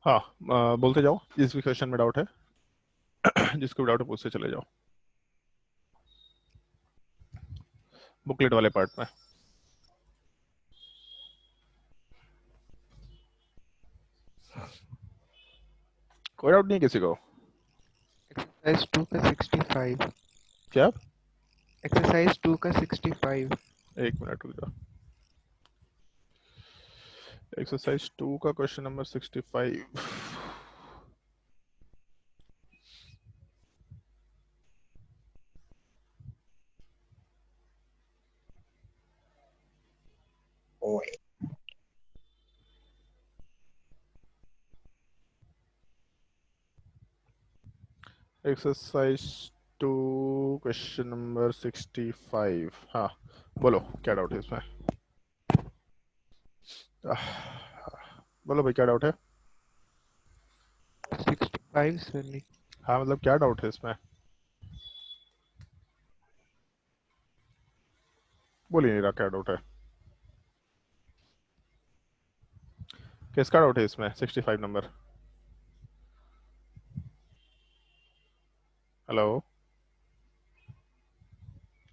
हाँ, बोलते जाओ जिस भी क्वेश्चन में डाउट है। जिसको डाउट है पूछते चले जाओ बुकलेट वाले पार्ट में। कोई डाउट नहीं है किसी को? एक्सरसाइज 2 का 65। क्या? एक्सरसाइज 2 का 65। एक मिनट रुक जाओ। एक्सरसाइज 2 का क्वेश्चन नंबर 65। ओए एक्सरसाइज 2 क्वेश्चन नंबर 65। हाँ, बोलो क्या डाउट है इसमें? बोलो भाई क्या डाउट है? 65 सर नहीं। हाँ मतलब क्या डाउट है इसमें? बोल ही नहीं रहा क्या डाउट है। किसका डाउट है इसमें 65 नंबर? हेलो,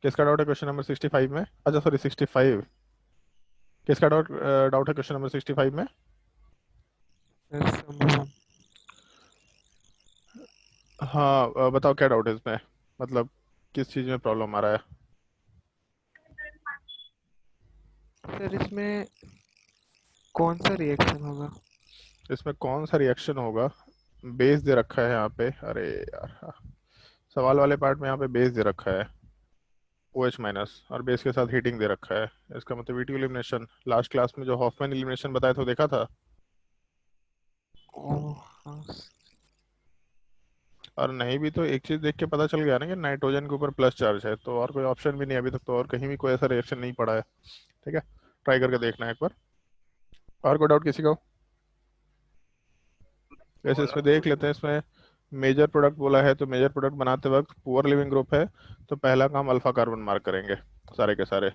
किसका डाउट है क्वेश्चन नंबर 65 में? अच्छा सॉरी 65। किसका डाउट डाउट है क्वेश्चन नंबर 65 में? सर समूह। हाँ, बताओ क्या डाउट है इसमें, मतलब किस चीज़ में प्रॉब्लम आ रहा है? सर इसमें कौन सा रिएक्शन होगा? इसमें कौन सा रिएक्शन होगा? बेस दे रखा है यहाँ पे। अरे यार हाँ। सवाल वाले पार्ट में यहाँ पे बेस दे रखा है OH माइनस, और बेस के साथ हीटिंग दे रखा है। इसका मतलब वीटू एलिमिनेशन। लास्ट क्लास में जो हॉफमैन एलिमिनेशन बताया था वो देखा था? ओह हाँ। और नहीं भी तो एक चीज़ देख के पता चल गया ना कि नाइट्रोजन के ऊपर प्लस चार्ज है, तो और कोई ऑप्शन भी नहीं अभी तक, तो और कहीं भी कोई ऐसा रिएक्शन नहीं पड़ा है। ठीक है, ट्राई करके देखना है एक बार। और कोई डाउट किसी को? वैसे इसमें देख लेते हैं, इसमें मेजर प्रोडक्ट बोला है, तो मेजर प्रोडक्ट बनाते वक्त पुअर लिविंग ग्रुप है तो पहला काम अल्फा कार्बन मार्क करेंगे सारे के सारे।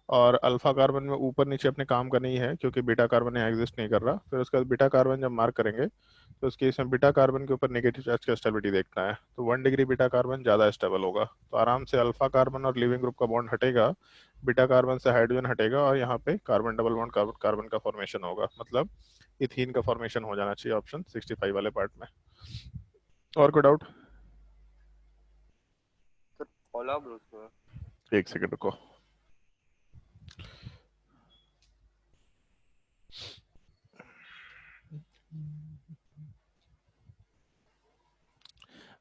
और अल्फा कार्बन में ऊपर नीचे अपने काम करना ही है क्योंकि बीटा कार्बन यहाँ एग्जिस्ट नहीं कर रहा। फिर उसके बाद बीटा कार्बन जब मार्क करेंगे तो उसके इसमें बीटा कार्बन के ऊपर नेगेटिव चार्ज का स्टेबिलिटी देखना है, तो 1 डिग्री बीटा कार्बन ज़्यादा स्टेबल होगा, तो आराम से अल्फा कार्बन और लिविंग ग्रुप का बॉन्ड हटेगा, बीटा कार्बन से हाइड्रोजन हटेगा और यहाँ पे carbon double bond carbon carbon का फॉर्मेशन होगा, मतलब इथीन का फॉर्मेशन हो जाना चाहिए ऑप्शन 65 वाले पार्ट में। और कोई डाउट? सर फॉलो अप उसमें। एक सेकंड रुको।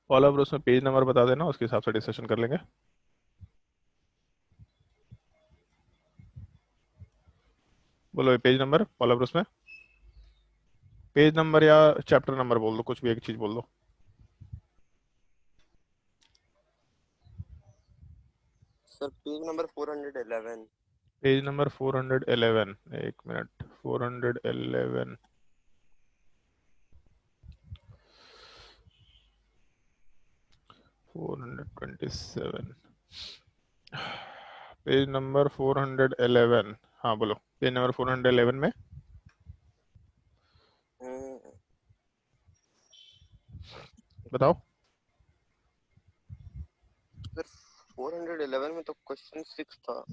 फॉलो अप उसमें पेज नंबर बता देना, उसके हिसाब से डिस्कशन कर लेंगे। बोलो पेज नंबर फॉलो अप उसमें, पेज नंबर या चैप्टर नंबर बोल दो, कुछ भी एक चीज बोल दो। Sir page number 411। Page number 411। एक minute, 411। Four hundred 27। Page number 411। हाँ बोलो, पेज नंबर 411 में बताओ। सर 411 में तो क्वेश्चन 6 था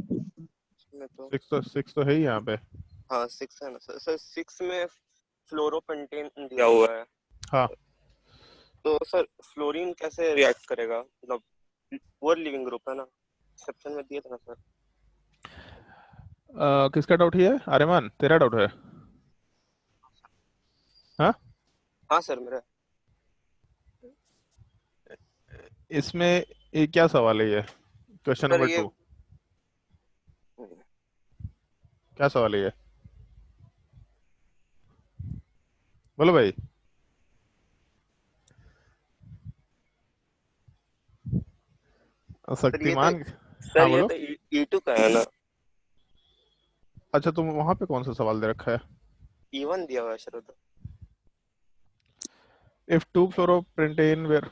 इसमें तो। सिक्स तो है ही यहाँ पे। हाँ 6 है ना सर। सर 6 में फ्लोरोपेंटेन दिया हुआ है, हाँ, तो सर फ्लोरीन कैसे रिएक्ट करेगा? मतलब पुअर लिविंग ग्रुप है ना, एक्सेप्शन में दिया था ना सर। किसका डाउट ही है? आर्यमान तेरा डाउट है? हाँ, हाँ सर मेरा। इसमें ये क्या सवाल है ये? क्वेश्चन सर नंबर ये 2 क्या सवाल है ये? बोलो भाई। सर ये तो शक्तिमान। सर हाँ ये बोलो। तो E2 का है ना। अच्छा, तुम वहां पे कौन सा सवाल दे रखा है? E1 दिया हुआ है सर उधर। If two fluoropentane where.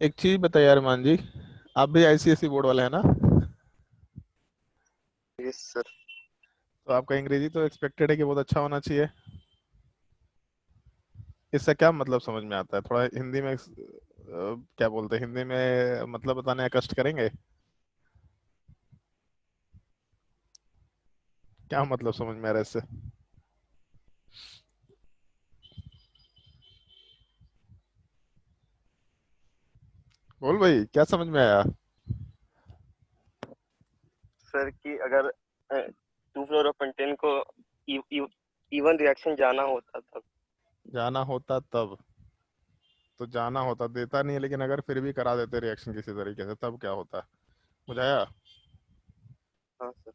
एक चीज बताइए अरमान जी, आप भी ICSE बोर्ड वाले हैं ना? Yes sir. तो आपका अंग्रेजी तो एक्सपेक्टेड है कि बहुत अच्छा होना चाहिए। इससे क्या मतलब समझ में आता है? थोड़ा हिंदी में क्या बोलते हैं, हिंदी में मतलब बताने का कष्ट करेंगे? क्या मतलब समझ में आ रहा है इससे? बोल भाई, क्या समझ में आया? सर कि अगर टू फ्लोरोपेंटेन को इवन रिएक्शन जाना होता तब। जाना होता तब? तो जाना होता देता नहीं है, लेकिन अगर फिर भी करा देते रिएक्शन किसी तरीके से, तब क्या होता? बुझाया? हाँ सर।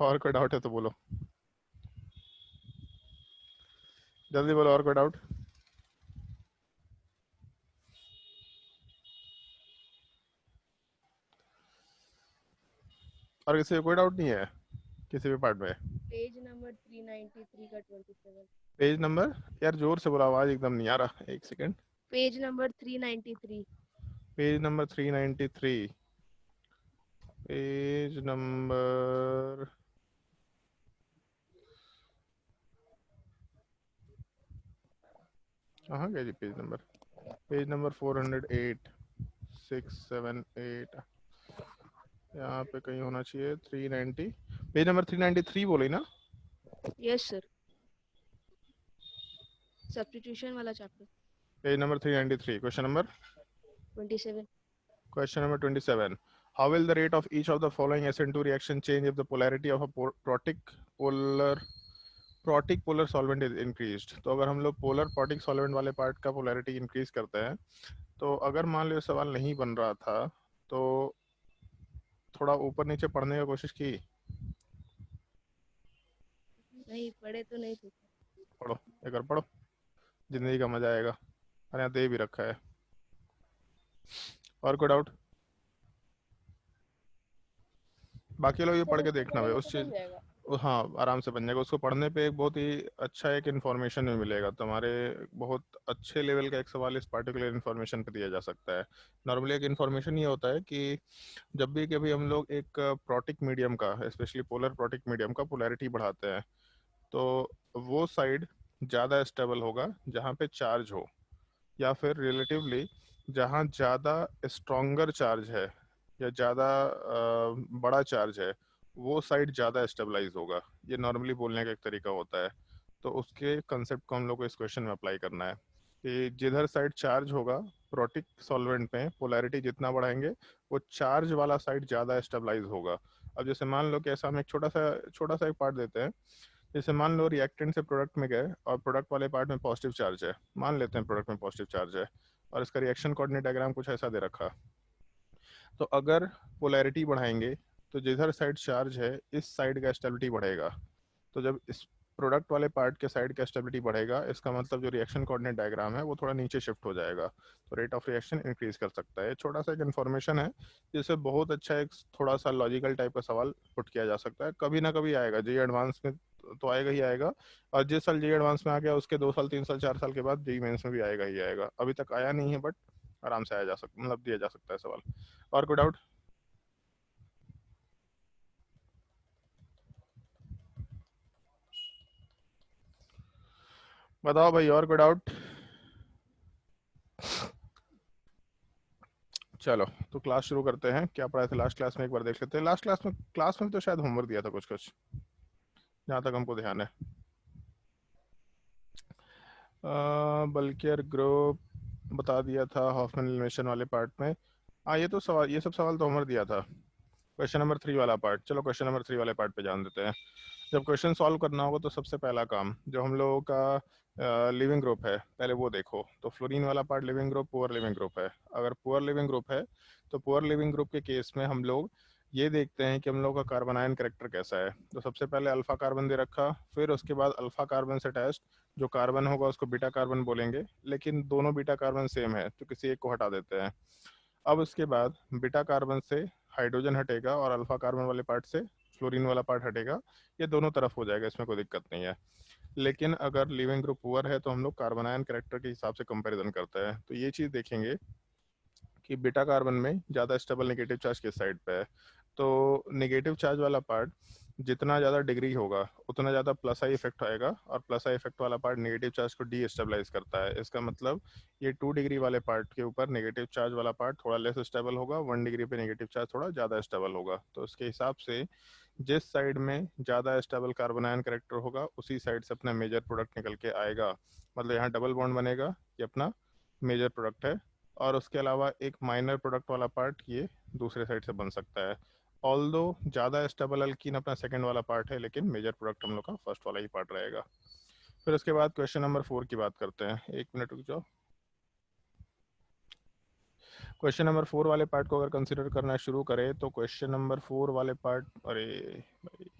और कोई डाउट है तो बोलो, जल्दी बोलो, और कोई डाउट? और किसी को कोई डाउट नहीं है किसी भी पार्ट में? पेज नंबर 393 का 27। Page number? यार जोर से बोलो, आवाज एकदम नहीं आ रहा, एक second. Page number 393। Page number 393। Page number, कहाँ गया जी पेज नंबर? पेज नंबर 408, 678, यहाँ पे कहीं होना चाहिए 390। पेज नंबर 393 बोले ना? यस सर, सब्स्टिट्यूशन वाला chapter. Page number 393, question number 27। Question number 27. How will the rate of each of the following SN2 reaction change if the polarity of a protic polar solvent is increased? तो अगर हम लोग polar protic solvent वाले part का polarity increase करते हैं, तो अगर मान लो सवाल नहीं बन रहा था तो थोड़ा ऊपर नीचे पढ़ने की कोशिश की। नहीं पढ़े तो नहीं थे। पढ़ो, एक बार पढ़ो, जिंदगी का मजा आएगा। अरे यहाँ दे भी रखा है। और कोई डाउट? बाकी लोग ये सर पढ़ के उसको देखना भाई पढ़ेंगे उस तो चीज़। बन जाएगा। हाँ, आराम से बन जाएगा। उसको पढ़ने पे एक बहुत ही अच्छा एक इन्फॉर्मेशन भी मिलेगा तुम्हारे। बहुत अच्छे लेवल का एक सवाल इस पार्टिकुलर इन्फॉर्मेशन पे दिया जा सकता है। नॉर्मली एक इन्फॉर्मेशन ये होता है कि जब भी कभी हम लोग एक प्रोटिक मीडियम का, स्पेशली पोलर प्रोटिक मीडियम का पोलैरिटी बढ़ाते हैं, तो वो साइड ज़्यादा स्टेबल होगा जहाँ पे चार्ज हो, या फिर रिलेटिवली जहाँ ज़्यादा स्ट्रॉन्गर चार्ज है या ज़्यादा बड़ा चार्ज है, वो साइड ज़्यादा स्टेबलाइज होगा। ये नॉर्मली बोलने का एक तरीका होता है। तो उसके कंसेप्ट को हम लोग को इस क्वेश्चन में अप्लाई करना है कि जिधर साइड चार्ज होगा प्रोटिक सॉल्वेंट में, पोलैरिटी जितना बढ़ाएंगे वो चार्ज वाला साइड ज़्यादा स्टेबलाइज होगा। अब जैसे मान लो कि ऐसा हम एक छोटा सा एक पार्ट देते हैं। जैसे मान लो रिएक्टेंट से प्रोडक्ट में गए और प्रोडक्ट वाले पार्ट में पॉजिटिव चार्ज है, मान लेते हैं प्रोडक्ट में पॉजिटिव चार्ज है, और इसका रिएक्शन कोऑर्डिनेट डायग्राम कुछ ऐसा दे रखा। तो अगर पोलैरिटी बढ़ाएंगे तो जिधर साइड चार्ज है इस साइड का स्टेबिलिटी बढ़ेगा। तो जब इस प्रोडक्ट वाले पार्ट के साइड का स्टेबिलिटी बढ़ेगा, इसका मतलब जो रिएक्शन कोऑर्डिनेट डायग्राम है वो थोड़ा नीचे शिफ्ट हो जाएगा, तो रेट ऑफ रिएक्शन इंक्रीज कर सकता है। छोटा सा एक इन्फॉर्मेशन है जिससे बहुत अच्छा एक थोड़ा सा लॉजिकल टाइप का सवाल पुट किया जा सकता है। कभी ना कभी आएगा जी एडवांस में, तो आएगा ही आएगा। और जिस साल जी एडवांस में आ गया उसके 2 साल 3 साल 4 साल के बाद जी मेंस में भी आएगा ही आएगा। अभी तक आया नहीं है बट आराम से आया जा सकता, मतलब दिया जा सकता है सवाल। और कोई डाउट? बताओ भाई, और कोई डाउट? चलो तो क्लास शुरू करते हैं। क्या पढ़ाए थे लास्ट क्लास में, एक बार देख लेते हैं। लास्ट क्लास में तो शायद होमवर्क दिया था कुछ कुछ, जहाँ तक हमको ध्यान है। बल्कियर ग्रुप बता दिया था हॉफमैन एलिमिनेशन वाले पार्ट में। हाँ, ये सब सवाल तो होमवर्क दिया था। क्वेश्चन नंबर 3 वाला पार्ट, चलो क्वेश्चन नंबर 3 वाले पार्ट पे जान देते हैं। जब क्वेश्चन सॉल्व करना होगा तो सबसे पहला काम जो हम लोगों का लिविंग ग्रुप है, पहले वो देखो। तो फ्लोरीन वाला part leaving group, poor leaving group है। अगर पुअर लिविंग ग्रुप है तो पुअर लिविंग ग्रुप के केस में हम लोग ये देखते हैं कि हम लोग का कार्बन आयन करेक्टर कैसा है। तो सबसे पहले अल्फा कार्बन दे रखा, फिर उसके बाद अल्फा कार्बन से अटैच्ड जो कार्बन होगा उसको बीटा कार्बन बोलेंगे, लेकिन दोनों बीटा कार्बन सेम है तो किसी एक को हटा देते हैं। अब उसके बाद बीटा कार्बन से हाइड्रोजन हटेगा और अल्फा कार्बन वाले पार्ट से फ्लोरीन वाला पार्ट हटेगा। ये दोनों तरफ हो जाएगा, इसमें कोई दिक्कत नहीं है। लेकिन अगर लिविंग ग्रुप पुअर है तो हम लोग कार्बन आयन कैरेक्टर के हिसाब से कंपैरिजन करते हैं। तो ये चीज़ देखेंगे कि बीटा कार्बन में ज़्यादा स्टेबल नेगेटिव चार्ज किस साइड पे है। तो नेगेटिव चार्ज वाला पार्ट जितना ज़्यादा डिग्री होगा उतना ज़्यादा प्लस आई इफेक्ट आएगा, और प्लस आई इफेक्ट वाला पार्ट नेगेटिव चार्ज को डी स्टेबलाइज करता है। इसका मतलब ये 2 डिग्री वाले पार्ट के ऊपर नेगेटिव चार्ज वाला पार्ट थोड़ा लेस स्टेबल होगा, 1 डिग्री पे नेगेटिव चार्ज थोड़ा ज़्यादा स्टेबल होगा। तो उसके हिसाब से जिस साइड में ज़्यादा स्टेबल कार्बन आयन करेक्टर होगा उसी साइड से अपना मेजर प्रोडक्ट निकल के आएगा। मतलब यहाँ डबल बॉन्ड बनेगा, ये अपना मेजर प्रोडक्ट है। और उसके अलावा एक माइनर प्रोडक्ट वाला पार्ट ये दूसरे साइड से बन सकता है। ऑल्दो ज़्यादा स्टेबल अल्कीन अपना सेकंड वाला पार्ट है, लेकिन मेजर प्रोडक्ट हम लोग का फर्स्ट वाला ही पार्ट रहेगा। फिर उसके बाद क्वेश्चन नंबर 4 की बात करते हैं। 1 मिनट रुक जाओ। क्वेश्चन नंबर 4 वाले पार्ट को अगर कंसिडर करना शुरू करें तो क्वेश्चन नंबर 4 वाले पार्ट, अरे भाई,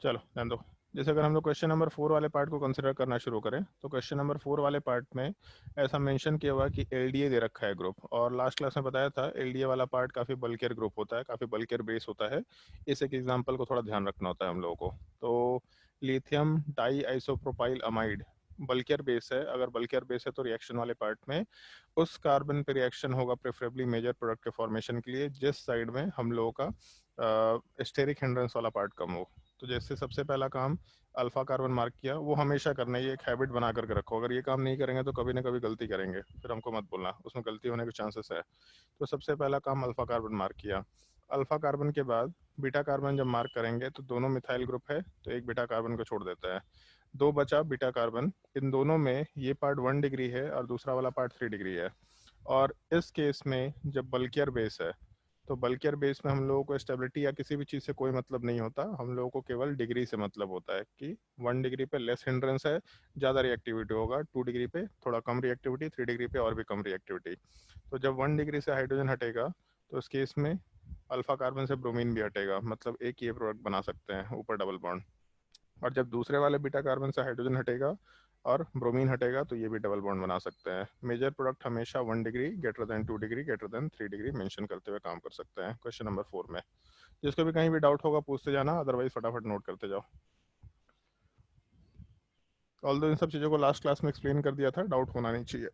चलो ध्यान दो। जैसे अगर हम लोग क्वेश्चन नंबर 4 वाले पार्ट को कंसिडर करना शुरू करें तो क्वेश्चन नंबर 4 वाले पार्ट में ऐसा मेंशन किया हुआ है कि एलडीए दे रखा है ग्रुप, और लास्ट क्लास में बताया था एलडीए वाला पार्ट काफ़ी बल्कियर ग्रुप होता है, काफ़ी बल्कियर बेस होता है। इस एक एग्जाम्पल को थोड़ा ध्यान रखना होता है हम लोगों को। तो lithium di isopropyl amide bulkier base है। अगर बल्कियर बेस है तो रिएक्शन वाले पार्ट में उस कार्बन पे रिएक्शन होगा प्रेफरेबली मेजर प्रोडक्ट के फॉर्मेशन के लिए जिस साइड में हम लोगों का स्टेरिक हिंड्रेंस वाला पार्ट कम हो। तो जैसे सबसे पहला काम अल्फा कार्बन मार्क किया, वो हमेशा करना है, ये एक हैबिट बना करके रखो। अगर ये काम नहीं करेंगे तो कभी ना कभी गलती करेंगे, फिर हमको मत बोलना, उसमें गलती होने के चांसेस है। तो सबसे पहला काम अल्फा कार्बन मार्क किया। अल्फा कार्बन के बाद बीटा कार्बन जब मार्क करेंगे तो दोनों मिथाइल ग्रुप है तो एक बीटा कार्बन को छोड़ देता है, दो बचा बीटा कार्बन। इन दोनों में ये पार्ट 1 डिग्री है और दूसरा वाला पार्ट 3 डिग्री है। और इस केस में जब बल्कियर बेस है तो बल्कियर बेस में हम लोगों को स्टेबिलिटी या किसी भी चीज़ से कोई मतलब नहीं होता, हम लोगों को केवल डिग्री से मतलब होता है कि 1 डिग्री पे लेस हिंड्रेंस है, ज़्यादा रिएक्टिविटी होगा, 2 डिग्री पे थोड़ा कम रिएक्टिविटी, 3 डिग्री पे और भी कम रिएक्टिविटी। तो जब 1 डिग्री से हाइड्रोजन हटेगा तो उस केस में अल्फा कार्बन से ब्रोमीन भी हटेगा, मतलब एक ये प्रोडक्ट बना सकते हैं ऊपर डबल बॉन्ड। और जब दूसरे वाले बीटा कार्बन से हाइड्रोजन हटेगा और ब्रोमीन हटेगा तो ये भी डबल बॉन्ड बना सकते हैं। मेजर प्रोडक्ट हमेशा 1 degree greater than 2 degree greater than 3 degree mention करते हुए काम कर सकते हैं क्वेश्चन नंबर 4 में। जिसको भी कहीं भी डाउट होगा पूछते जाना, अदरवाइज फटाफट नोट करते जाओ। ऑल्दो इन सब चीज़ों को लास्ट क्लास में एक्सप्लेन कर दिया था, डाउट होना नहीं चाहिए।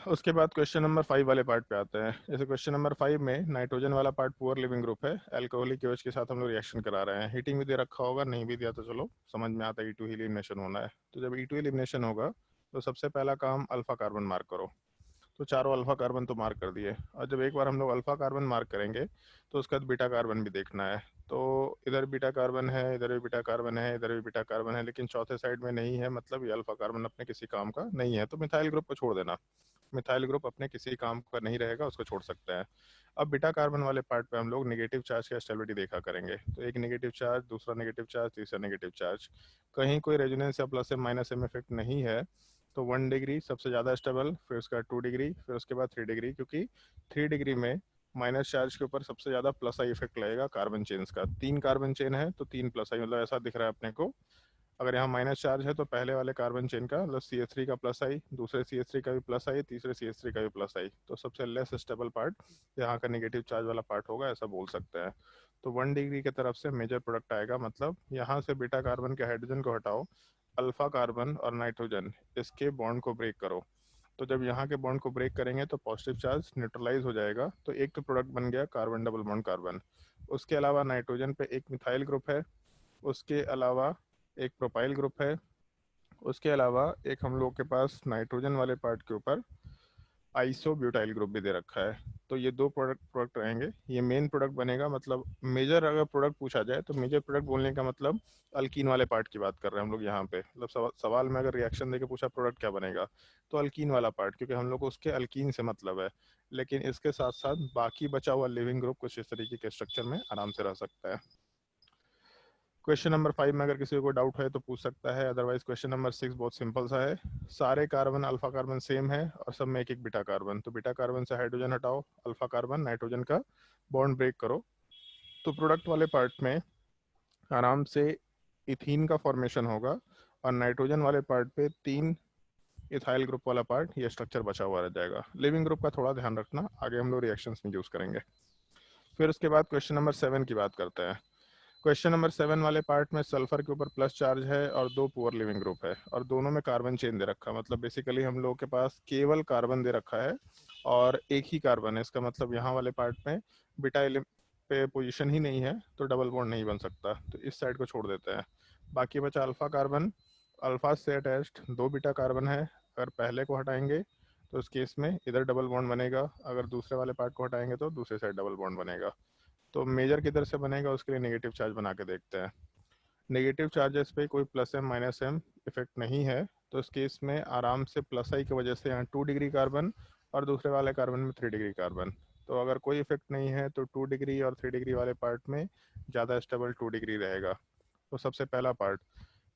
उसके बाद क्वेश्चन नंबर 5 वाले पार्ट पे आते हैं। जैसे क्वेश्चन नंबर 5 में नाइट्रोजन वाला पार्ट पुअर लिविंग ग्रुप है, अल्कोहलिक एवज के साथ हम लोग रिएक्शन करा रहे हैं। हीटिंग भी दे रखा होगा, नहीं भी दिया तो चलो समझ में आता है E2 एलिमिनेशन होना है। तो जब E2 एलिमिनेशन होगा तो सबसे पहला काम अल्फा कार्बन मार्क करो। तो चारों अल्फा कार्बन तो मार्क कर दिए, और जब एक बार हम लोग अल्फा कार्बन मार्क करेंगे तो उसके बाद बीटा कार्बन भी देखना है। तो इधर बीटा कार्बन है, इधर भी बीटा कार्बन है, इधर भी बीटा कार्बन है, लेकिन चौथे साइड में नहीं है, मतलब ये अल्फा कार्बन अपने किसी काम का नहीं है, तो मिथाइल ग्रुप को छोड़ देना। मिथाइल ग्रुप अपने किसी काम का नहीं रहेगा, उसको छोड़ सकते हैं। अब बीटा कार्बन वाले पार्ट पे हम लोग नेगेटिव चार्ज की स्टेबिलिटी देखा करेंगे। तो एक नेगेटिव चार्ज, दूसरा नेगेटिव चार्ज, तीसरा नेगेटिव चार्ज, कहीं कोई रेजोनेंस या प्लस या माइनस एम इफेक्ट नहीं है तो 1 डिग्री सबसे ज़्यादा स्टेबल, फिर उसका 2 डिग्री, फिर उसके बाद 3 डिग्री, क्योंकि 3 डिग्री में माइनस चार्ज के ऊपर सबसे ज़्यादा प्लस आई इफेक्ट लगेगा कार्बन चेन्स का। 3 कार्बन चेन है तो 3 प्लस आई, मतलब ऐसा दिख रहा है अपने को। अगर यहाँ माइनस चार्ज है तो पहले वाले कार्बन चेन का मतलब CH3 का प्लस आई, दूसरे CH3 का भी प्लस आई, तीसरे CH3 का भी प्लस आई, तो सबसे लेस स्टेबल पार्ट यहाँ का नेगेटिव चार्ज वाला पार्ट होगा, ऐसा बोल सकते हैं। तो 1 डिग्री की तरफ से मेजर प्रोडक्ट आएगा, मतलब यहाँ से बीटा कार्बन के हाइड्रोजन को हटाओ, अल्फा कार्बन और नाइट्रोजन इसके बॉन्ड को ब्रेक करो। तो जब यहाँ के बॉन्ड को ब्रेक करेंगे तो पॉजिटिव चार्ज न्यूट्रलाइज हो जाएगा, तो एक तो प्रोडक्ट बन गया कार्बन डबल बॉन्ड कार्बन। उसके अलावा नाइट्रोजन पे एक मिथाइल ग्रुप है, उसके अलावा एक प्रोपाइल ग्रुप है, उसके अलावा एक हम लोग के पास नाइट्रोजन वाले पार्ट के ऊपर आइसोब्यूटाइल ग्रुप भी दे रखा है। तो ये दो प्रोडक्ट रहेंगे, ये मेन प्रोडक्ट बनेगा। मतलब मेजर अगर प्रोडक्ट पूछा जाए तो मेजर प्रोडक्ट बोलने का मतलब अल्कीन वाले पार्ट की बात कर रहे हैं हम लोग यहाँ पे। मतलब सवाल में अगर रिएक्शन देके पूछा प्रोडक्ट क्या बनेगा तो अल्कीन वाला पार्ट, क्योंकि हम लोग को उसके अल्कीन से मतलब है। लेकिन इसके साथ साथ बाकी बचा हुआ लिविंग ग्रुप कुछ इस तरीके के स्ट्रक्चर में आराम से रह सकता है। क्वेश्चन नंबर 5 में अगर किसी को डाउट है तो पूछ सकता है, अदरवाइज क्वेश्चन नंबर 6 बहुत सिंपल सा है। सारे कार्बन अल्फा कार्बन सेम है और सब में एक एक बीटा कार्बन, तो बीटा कार्बन से हाइड्रोजन हटाओ, अल्फा कार्बन नाइट्रोजन का बॉन्ड ब्रेक करो, तो प्रोडक्ट वाले पार्ट में आराम से इथीन का फॉर्मेशन होगा, और नाइट्रोजन वाले पार्ट पे 3 इथाइल ग्रुप वाला पार्ट, ये स्ट्रक्चर बचा हुआ रह जाएगा। लिविंग ग्रुप का थोड़ा ध्यान रखना, आगे हम लोग रिएक्शंस में यूज करेंगे। फिर उसके बाद क्वेश्चन नंबर 7 की बात करते हैं। क्वेश्चन नंबर 7 वाले पार्ट में सल्फर के ऊपर प्लस चार्ज है और 2 पुअर लिविंग ग्रुप है और दोनों में कार्बन चेन दे रखा है। मतलब बेसिकली हम लोगों के पास केवल कार्बन दे रखा है और एक ही कार्बन है। इसका मतलब यहाँ वाले पार्ट में बीटा पे पोजीशन ही नहीं है तो डबल बॉन्ड नहीं बन सकता, तो इस साइड को छोड़ देते हैं। बाकी बचा अल्फा कार्बन। अल्फा से अटैच्ड 2 बीटा कार्बन है। अगर पहले को हटाएंगे तो इस केस में इधर डबल बॉन्ड बनेगा, अगर दूसरे वाले पार्ट को हटाएंगे तो दूसरे साइड डबल बॉन्ड बनेगा। तो मेजर किधर से बनेगा उसके लिए नेगेटिव चार्ज बना के देखते हैं। नेगेटिव चार्जेस पे कोई plus M minus M effect नहीं है, तो इस केस में आराम से प्लस आई की वजह से यहाँ 2 डिग्री कार्बन और दूसरे वाले कार्बन में 3 डिग्री कार्बन। तो अगर कोई इफेक्ट नहीं है तो 2 डिग्री और 3 डिग्री वाले पार्ट में ज़्यादा स्टेबल 2 डिग्री रहेगा। तो सबसे पहला पार्ट,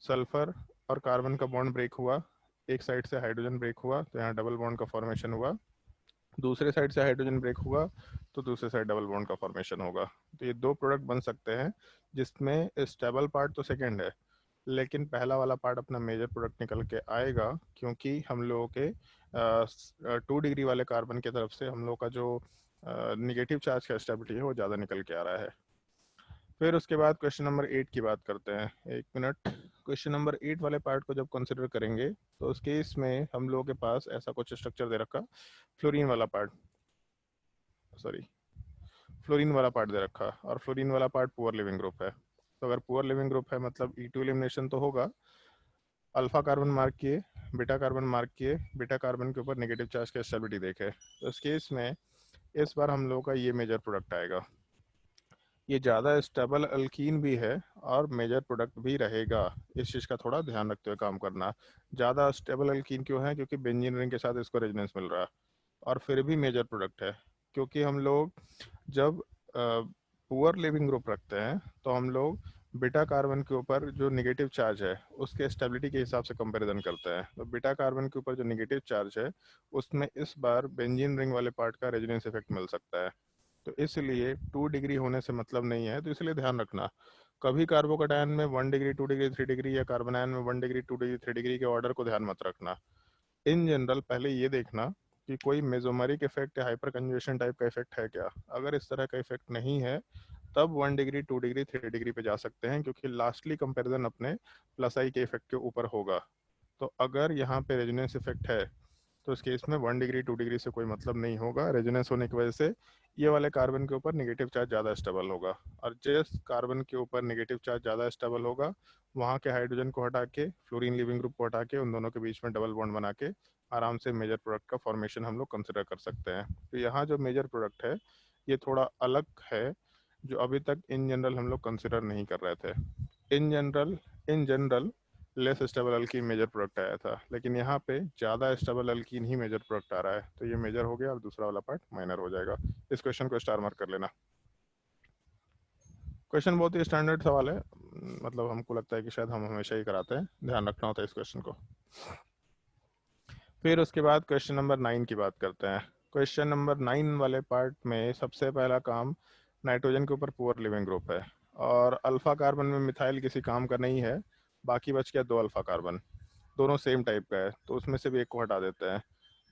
सल्फर और कार्बन का बॉन्ड ब्रेक हुआ, एक साइड से हाइड्रोजन ब्रेक हुआ तो यहाँ डबल बॉन्ड का फॉर्मेशन हुआ। दूसरे साइड से हाइड्रोजन ब्रेक हुआ तो दूसरे साइड डबल बॉन्ड का फॉर्मेशन होगा। तो ये 2 प्रोडक्ट बन सकते हैं जिसमें स्टेबल पार्ट तो सेकंड है, लेकिन पहला वाला पार्ट अपना मेजर प्रोडक्ट निकल के आएगा, क्योंकि हम लोगों के 2 डिग्री वाले कार्बन की तरफ से हम लोग का जो निगेटिव चार्ज का स्टेबिलिटी है वो ज़्यादा निकल के आ रहा है। फिर उसके बाद क्वेश्चन नंबर 8 की बात करते हैं। एक मिनट। क्वेश्चन नंबर 8 वाले पार्ट को जब कंसिडर करेंगे तो उस केस में हम लोगों के पास ऐसा कुछ स्ट्रक्चर दे रखा, फ्लोरीन वाला पार्ट, सॉरी फ्लोरीन वाला पार्ट दे रखा और फ्लोरीन वाला पार्ट पुअर लिविंग ग्रुप है। तो अगर पुअर लिविंग ग्रुप है मतलब E2 एलिमिनेशन तो होगा। अल्फा कार्बन मार्क किए, बीटा कार्बन मार्क किए, बीटा कार्बन के ऊपर नेगेटिव चार्ज की स्टेबिलिटी देखे। तो इस केस में इस बार हम लोगों का ये मेजर प्रोडक्ट आएगा। ये ज़्यादा स्टेबल अल्कीन भी है और मेजर प्रोडक्ट भी रहेगा। इस चीज़ का थोड़ा ध्यान रखते हुए काम करना। ज़्यादा स्टेबल अल्कीन क्यों है? क्योंकि बेंजीन रिंग के साथ इसको रेजोनेंस मिल रहा है और फिर भी मेजर प्रोडक्ट है। क्योंकि हम लोग जब पुअर लिविंग ग्रुप रखते हैं तो हम लोग बीटा कार्बन के ऊपर जो नेगेटिव चार्ज है उसके स्टेबिलिटी के हिसाब से कंपैरिजन करते हैं। तो बीटा कार्बन के ऊपर जो नेगेटिव चार्ज है उसमें इस बार बेंजीन रिंग वाले पार्ट का रेजोनेंस इफेक्ट मिल सकता है। तो इसलिए 2 डिग्री होने से मतलब नहीं है, तो इसलिए ध्यान रखना कभी कार्बोकैटायन में 1 डिग्री 2 डिग्री 3 डिग्री या कार्बोनायन में 1 डिग्री 2 डिग्री 3 डिग्री के ऑर्डर को ध्यान मत रखना। इन जनरल पहले ये देखना कि कोई मेसोमेरिक इफेक्ट या हाइपर कंजुगेशन टाइप का इफेक्ट है क्या। अगर इस तरह का इफेक्ट नहीं है तब 1 डिग्री 2 डिग्री 3 डिग्री पे जा सकते हैं, क्योंकि लास्टली कंपैरिजन अपने प्लस आई के इफेक्ट के ऊपर होगा। तो अगर यहाँ पे रेजोनेंस इफेक्ट है तो इस केस में 1 डिग्री 2 डिग्री से कोई मतलब नहीं होगा। रेजोनेंस होने की वजह से ये वाले कार्बन के ऊपर नेगेटिव चार्ज ज़्यादा स्टेबल होगा और जिस कार्बन के ऊपर नेगेटिव चार्ज ज़्यादा स्टेबल होगा वहाँ के हाइड्रोजन को हटा के, फ्लोरीन लिविंग ग्रुप को हटा के, उन दोनों के बीच में डबल बॉन्ड बना के आराम से मेजर प्रोडक्ट का फॉर्मेशन हम लोग कंसिडर कर सकते हैं। तो यहाँ जो मेजर प्रोडक्ट है ये थोड़ा अलग है, जो अभी तक इन जनरल हम लोग कंसिडर नहीं कर रहे थे। In general less stable alkene major product आया था, लेकिन यहाँ पे ज़्यादा स्टेबल अल्कीन ही मेजर प्रोडक्ट आ रहा है। तो ये मेजर हो गया और दूसरा वाला पार्ट माइनर हो जाएगा। इस क्वेश्चन को स्टार मार्क कर लेना। क्वेश्चन बहुत ही स्टैंडर्ड सवाल है, मतलब हमको लगता है कि शायद हम हमेशा ही कराते हैं, ध्यान रखना होता है इस क्वेश्चन को। फिर उसके बाद क्वेश्चन नंबर 9 की बात करते हैं। क्वेश्चन नंबर 9 वाले पार्ट में सबसे पहला काम नाइट्रोजन के ऊपर पुअर लिविंग ग्रुप है और अल्फा कार्बन में मिथाइल किसी काम का नहीं है। बाकी बच गया 2 अल्फा कार्बन, दोनों सेम टाइप का है तो उसमें से भी एक को हटा देते हैं।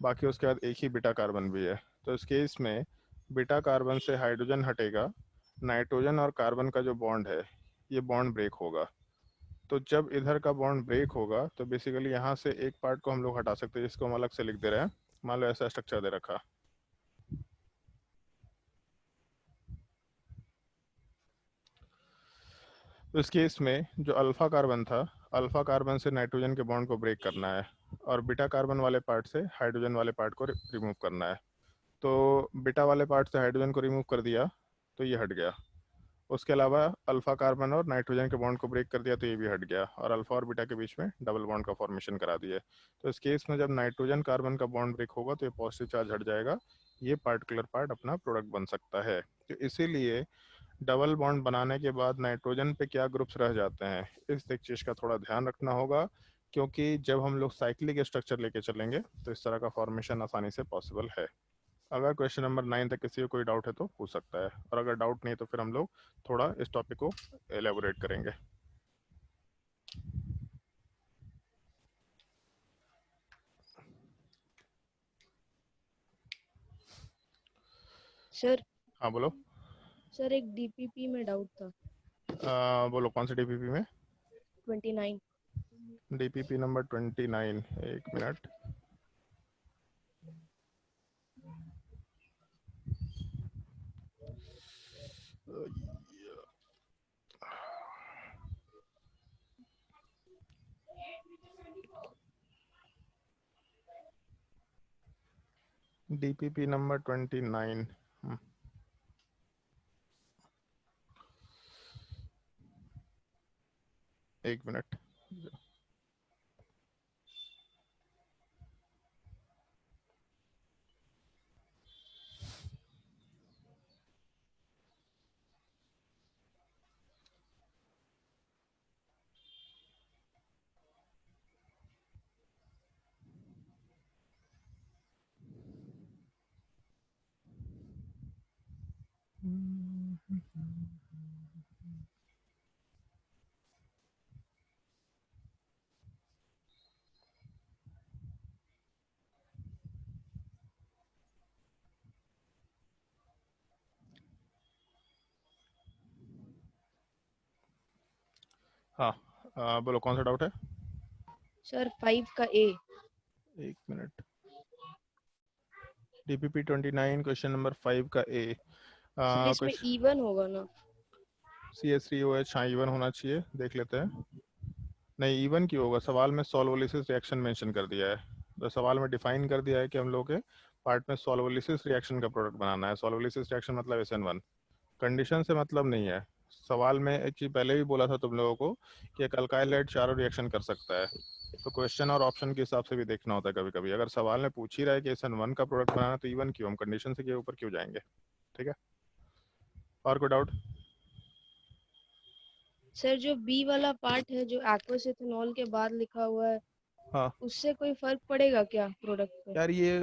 बाकी उसके बाद एक ही बीटा कार्बन भी है। तो इस केस में बीटा कार्बन से हाइड्रोजन हटेगा, नाइट्रोजन और कार्बन का जो बॉन्ड है ये बॉन्ड ब्रेक होगा। तो जब इधर का बॉन्ड ब्रेक होगा तो बेसिकली यहाँ से एक पार्ट को हम लोग हटा सकते हैं, जिसको हम अलग से लिख दे रहे हैं। मान लो ऐसा स्ट्रक्चर दे रखा। तो इस केस में जो अल्फा कार्बन था, अल्फा कार्बन से नाइट्रोजन के बॉन्ड को ब्रेक करना है और बीटा कार्बन वाले पार्ट से हाइड्रोजन वाले पार्ट को रिमूव करना है। तो बीटा वाले पार्ट से हाइड्रोजन को रिमूव कर दिया तो ये हट गया। उसके अलावा अल्फा कार्बन और नाइट्रोजन के बॉन्ड को ब्रेक कर दिया तो ये भी हट गया और अल्फा और बीटा के बीच में डबल बॉन्ड का फॉर्मेशन करा दिए। तो इस केस में जब नाइट्रोजन कार्बन का बॉन्ड ब्रेक होगा तो ये पॉजिटिव चार्ज हट जाएगा, ये पार्टिकुलर पार्ट अपना प्रोडक्ट बन सकता है। तो इसीलिए डबल बॉन्ड बनाने के बाद नाइट्रोजन पे क्या ग्रुप्स रह जाते हैं, इस एक चीज़ का थोड़ा ध्यान रखना होगा, क्योंकि जब हम लोग साइक्लिक स्ट्रक्चर लेके चलेंगे तो इस तरह का फॉर्मेशन आसानी से पॉसिबल है। अगर क्वेश्चन नंबर 9 तक किसी को कोई डाउट है तो पूछ सकता है, और अगर डाउट नहीं है तो फिर हम लोग थोड़ा इस टॉपिक को एलेबोरेट करेंगे। सर हाँ बोलो। सर एक डीपीपी में डाउट था। बोलो कौन से डीपीपी में? 29। डीपीपी नंबर 29, एक मिनट। DPP number 29। एक मिनट। हाँ, बोलो कौन सा डाउट है? सर 5 का ए। एक मिनट। डीपीपी 29 क्वेश्चन नंबर 5 का ए। सर इसमें क्वेश्चन इवन होगा ना? CH3OH, हाँ इवन होना चाहिए, देख लेते हैं। नहीं, इवन क्यों होगा? सवाल में सॉल्वोलिसिस रिएक्शन मेंशन कर दिया है, तो सवाल में डिफाइन कर दिया है कि हम लोग के पार्ट में सॉल्वोलिसिस रिएक्शन का प्रोडक्ट बनाना है। सॉल्वोलिसिस रिएक्शन मतलब SN1। कंडीशन से मतलब नहीं है। सवाल में एक चीज़ पहले भी बोला था तुम लोगों को कि एक अल्काइल लाइट चारों रिएक्शन कर सकता है, तो क्वेश्चन और ऑप्शन के हिसाब से भी देखना होता है कभी कभी। अगर सवाल में पूछ ही रहा है कि SN1 का प्रोडक्ट बनाना है, तो इवन क्यों, हम कंडीशन से के ऊपर क्यों जाएंगे? ठीक है, और कोई डाउट? सर जो बी वाला पार्ट है जो एक्वस इथेनॉल के बाद लिखा हुआ है, हाँ उससे कोई फर्क पड़ेगा क्या प्रोडक्ट पे? यार, ये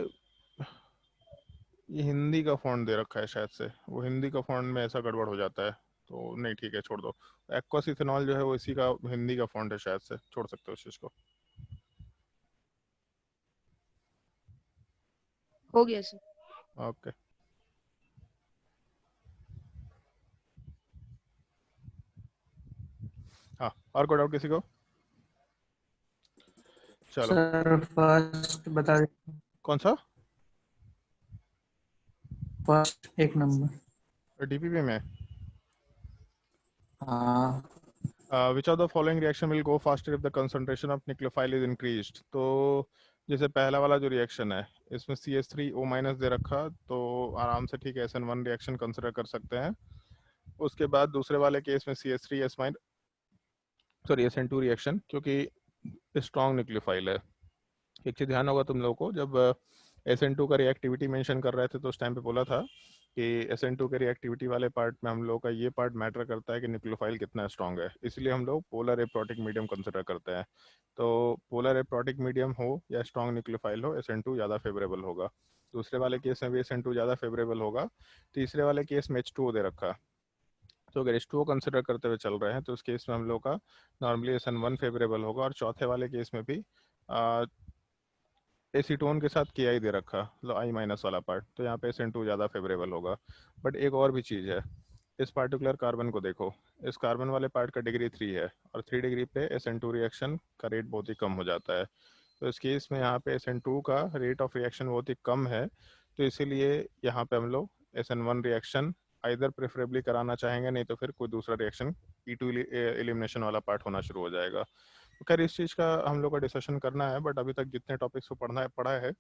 हिंदी का फॉन्ट दे रखा है शायद से, वो हिंदी का फॉन्ट में ऐसा गड़बड़ हो जाता है, तो नहीं, ठीक है, छोड़ दो। एक्वस इथेनॉल जो है वो इसी का हिंदी का फॉन्ट है शायद से, छोड़ सकते हो उस चीज़ को। हो गया सर। ओके। हाँ, और कोई डाउट किसी को? चलो। सर फर्स्ट बता दे। कौन सा? फर्स्ट एक नंबर। डीपीपी में हाँ which of the following reaction will go faster if the concentration of nucleophile is increased? तो जैसे पहला वाला जो रिएक्शन है, इसमें CH3O- दे रखा, तो आराम से ठीक है SN1 रिएक्शन कंसिडर कर सकते हैं। उसके बाद दूसरे वाले केस में CH3S minus, sorry SN2 reaction, क्योंकि स्ट्रॉन्ग न्यूक्लियोफाइल है। एक चीज़ ध्यान होगा तुम लोगों को, जब SN2 का रिएक्टिविटी मेंशन कर रहे थे तो उस टाइम पे बोला था कि SN2 के रिएक्टिविटी वाले पार्ट में हम लोग का ये पार्ट मैटर करता है कि न्यूक्लियोफाइल कितना स्ट्रॉन्ग है, इसलिए हम लोग पोलर एप्रोटिक मीडियम कंसिडर करते हैं। तो पोलर एप्रोटिक मीडियम हो या स्ट्रॉन्ग न्यूक्लियोफाइल हो, SN2 ज़्यादा फेवरेबल होगा। दूसरे वाले केस में भी SN2 ज़्यादा फेवरेबल होगा। तीसरे वाले केस में H2O दे रखा, तो अगर H2O कंसिडर करते हुए चल रहे हैं तो उस केस में हम लोग का नॉर्मली SN1 फेवरेबल होगा। और चौथे वाले केस में भी एसीटोन के साथ KI दे रखा, मतलब I- वाला पार्ट, तो यहाँ पे SN2 ज़्यादा फेवरेबल होगा। बट एक और भी चीज़ है, इस पार्टिकुलर कार्बन को देखो, इस कार्बन वाले पार्ट का डिग्री 3 है, और 3 डिग्री पे SN2 रिएक्शन का रेट बहुत ही कम हो जाता है। तो इस केस में यहाँ पे SN2 का रेट ऑफ रिएक्शन बहुत ही कम है, तो इसीलिए यहाँ पे हम लोग SN1 रिएक्शन आइदर प्रेफरेबली कराना चाहेंगे, नहीं तो फिर कोई दूसरा रिएक्शन E2 एलिमिनेशन वाला पार्ट होना शुरू हो जाएगा। तो खैर इस चीज़ का हम लोग का डिस्कशन करना है, बट अभी तक जितने टॉपिक्स को पढ़ा है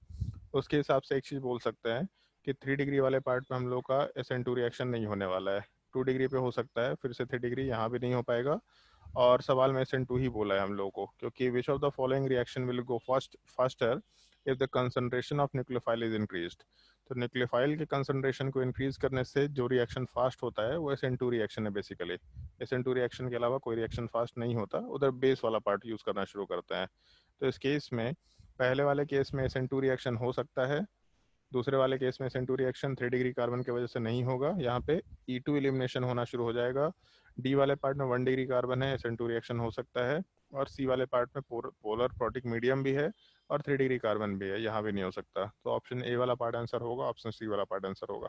उसके हिसाब से एक चीज़ बोल सकते हैं कि 3 डिग्री वाले पार्ट में हम लोग का SN2 रिएक्शन नहीं होने वाला है। 2 डिग्री पे हो सकता है, फिर से 3 डिग्री यहाँ भी नहीं हो पाएगा। और सवाल में SN2 ही बोला है हम लोग को, क्योंकि which of the following reaction will go faster if the concentration of nucleophile is increased? तो न्यूक्लियोफाइल के कंसंट्रेशन को इंक्रीज करने से जो रिएक्शन फास्ट होता है वो SN2 रिएक्शन है बेसिकली। SN2 रिएक्शन के अलावा कोई रिएक्शन फास्ट नहीं होता, उधर बेस वाला पार्ट यूज करना शुरू करते हैं। तो इस केस में पहले वाले केस में SN2 रिएक्शन हो सकता है, दूसरे वाले केस में SN2 रिएक्शन 3 डिग्री कार्बन की वजह से नहीं होगा, यहाँ पे E2 एलिमिनेशन होना शुरू हो जाएगा। डी वाले पार्ट में 1 डिग्री कार्बन है, SN2 रिएक्शन हो सकता है। और सी वाले पार्ट में पोलर प्रोटिक मीडियम भी है और 3 डिग्री कार्बन भी है, यहाँ भी नहीं हो सकता। तो ऑप्शन ए वाला पार्ट आंसर होगा, ऑप्शन सी वाला पार्ट आंसर होगा।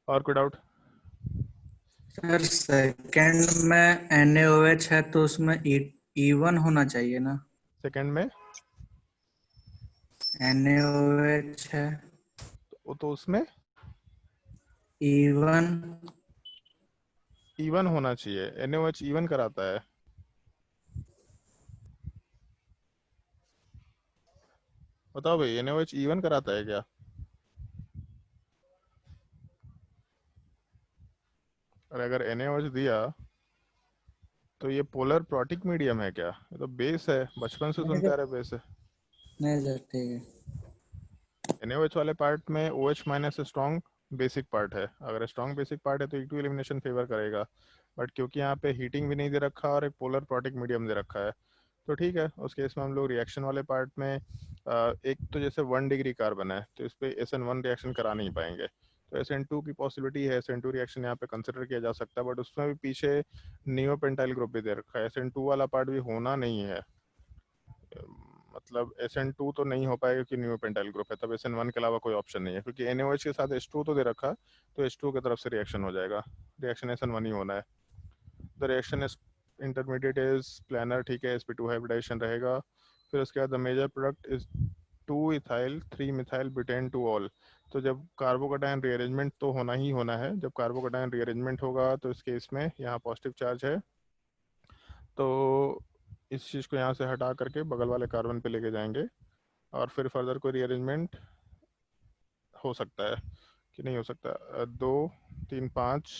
और कोई डाउट? सर सेकंड में NaOH है तो उसमें E1 होना चाहिए ना। सेकंड में NaOH है तो उसमें E1। इवन होना चाहिए। NaOH इवन कराता है। बताओ भाई, NaOH इवन कराता है क्या? और अगर NaOH दिया तो ये पोलर प्रोटिक मीडियम है क्या? ये तो बेस है, बचपन से नहीं सुनते आ सर, रहे बेस है। नहीं सर, ठीक है। NaOH वाले पार्ट में OH minus strong basic part है। अगर स्ट्रॉन्ग बेसिक पार्ट है तो E2 एलिमिनेशन फेवर करेगा। बट क्योंकि यहाँ पे हीटिंग भी नहीं दे रखा और एक पोलर प्रोटिक मीडियम दे रखा है, तो ठीक है। उस केस में हम लोग रिएक्शन वाले पार्ट में एक तो जैसे 1 डिग्री कार्बन है तो इस पर SN1 रिएक्शन करा नहीं पाएंगे, तो SN2 की पॉसिबिलिटी है। SN2 रिएक्शन यहाँ पे कंसिडर किया जा सकता है, बट उसमें भी पीछे नियोपेंटाइल ग्रुप भी दे रखा है। SN2 वाला पार्ट भी होना नहीं है। मतलब SN2 तो नहीं हो पाएगा क्योंकि न्यूपेंटाइल ग्रुप है, तब SN1 के अलावा कोई ऑप्शन नहीं है, क्योंकि NaOH के साथ H2 तो दे रखा, तो H2 की तरफ से रिएक्शन हो जाएगा। रिएक्शन SN1 ही होना है। The reaction is intermediate is planar, ठीक है, sp2 हाइब्रिडाइजेशन रहेगा। फिर उसके बाद the major product is 2 ethyl 3 methyl butane 2 ol. तो जब कार्बोकेटायन रीअरेंजमेंट तो होना ही होना है। जब कार्बोकेटायन रीअरेंजमेंट होगा तो इस केस में यहाँ पॉजिटिव चार्ज है, तो इस चीज़ को यहाँ से हटा करके बगल वाले कार्बन पे लेके जाएंगे, और फिर फर्दर कोई रीअरेंजमेंट हो सकता है कि नहीं हो सकता। 2 3 5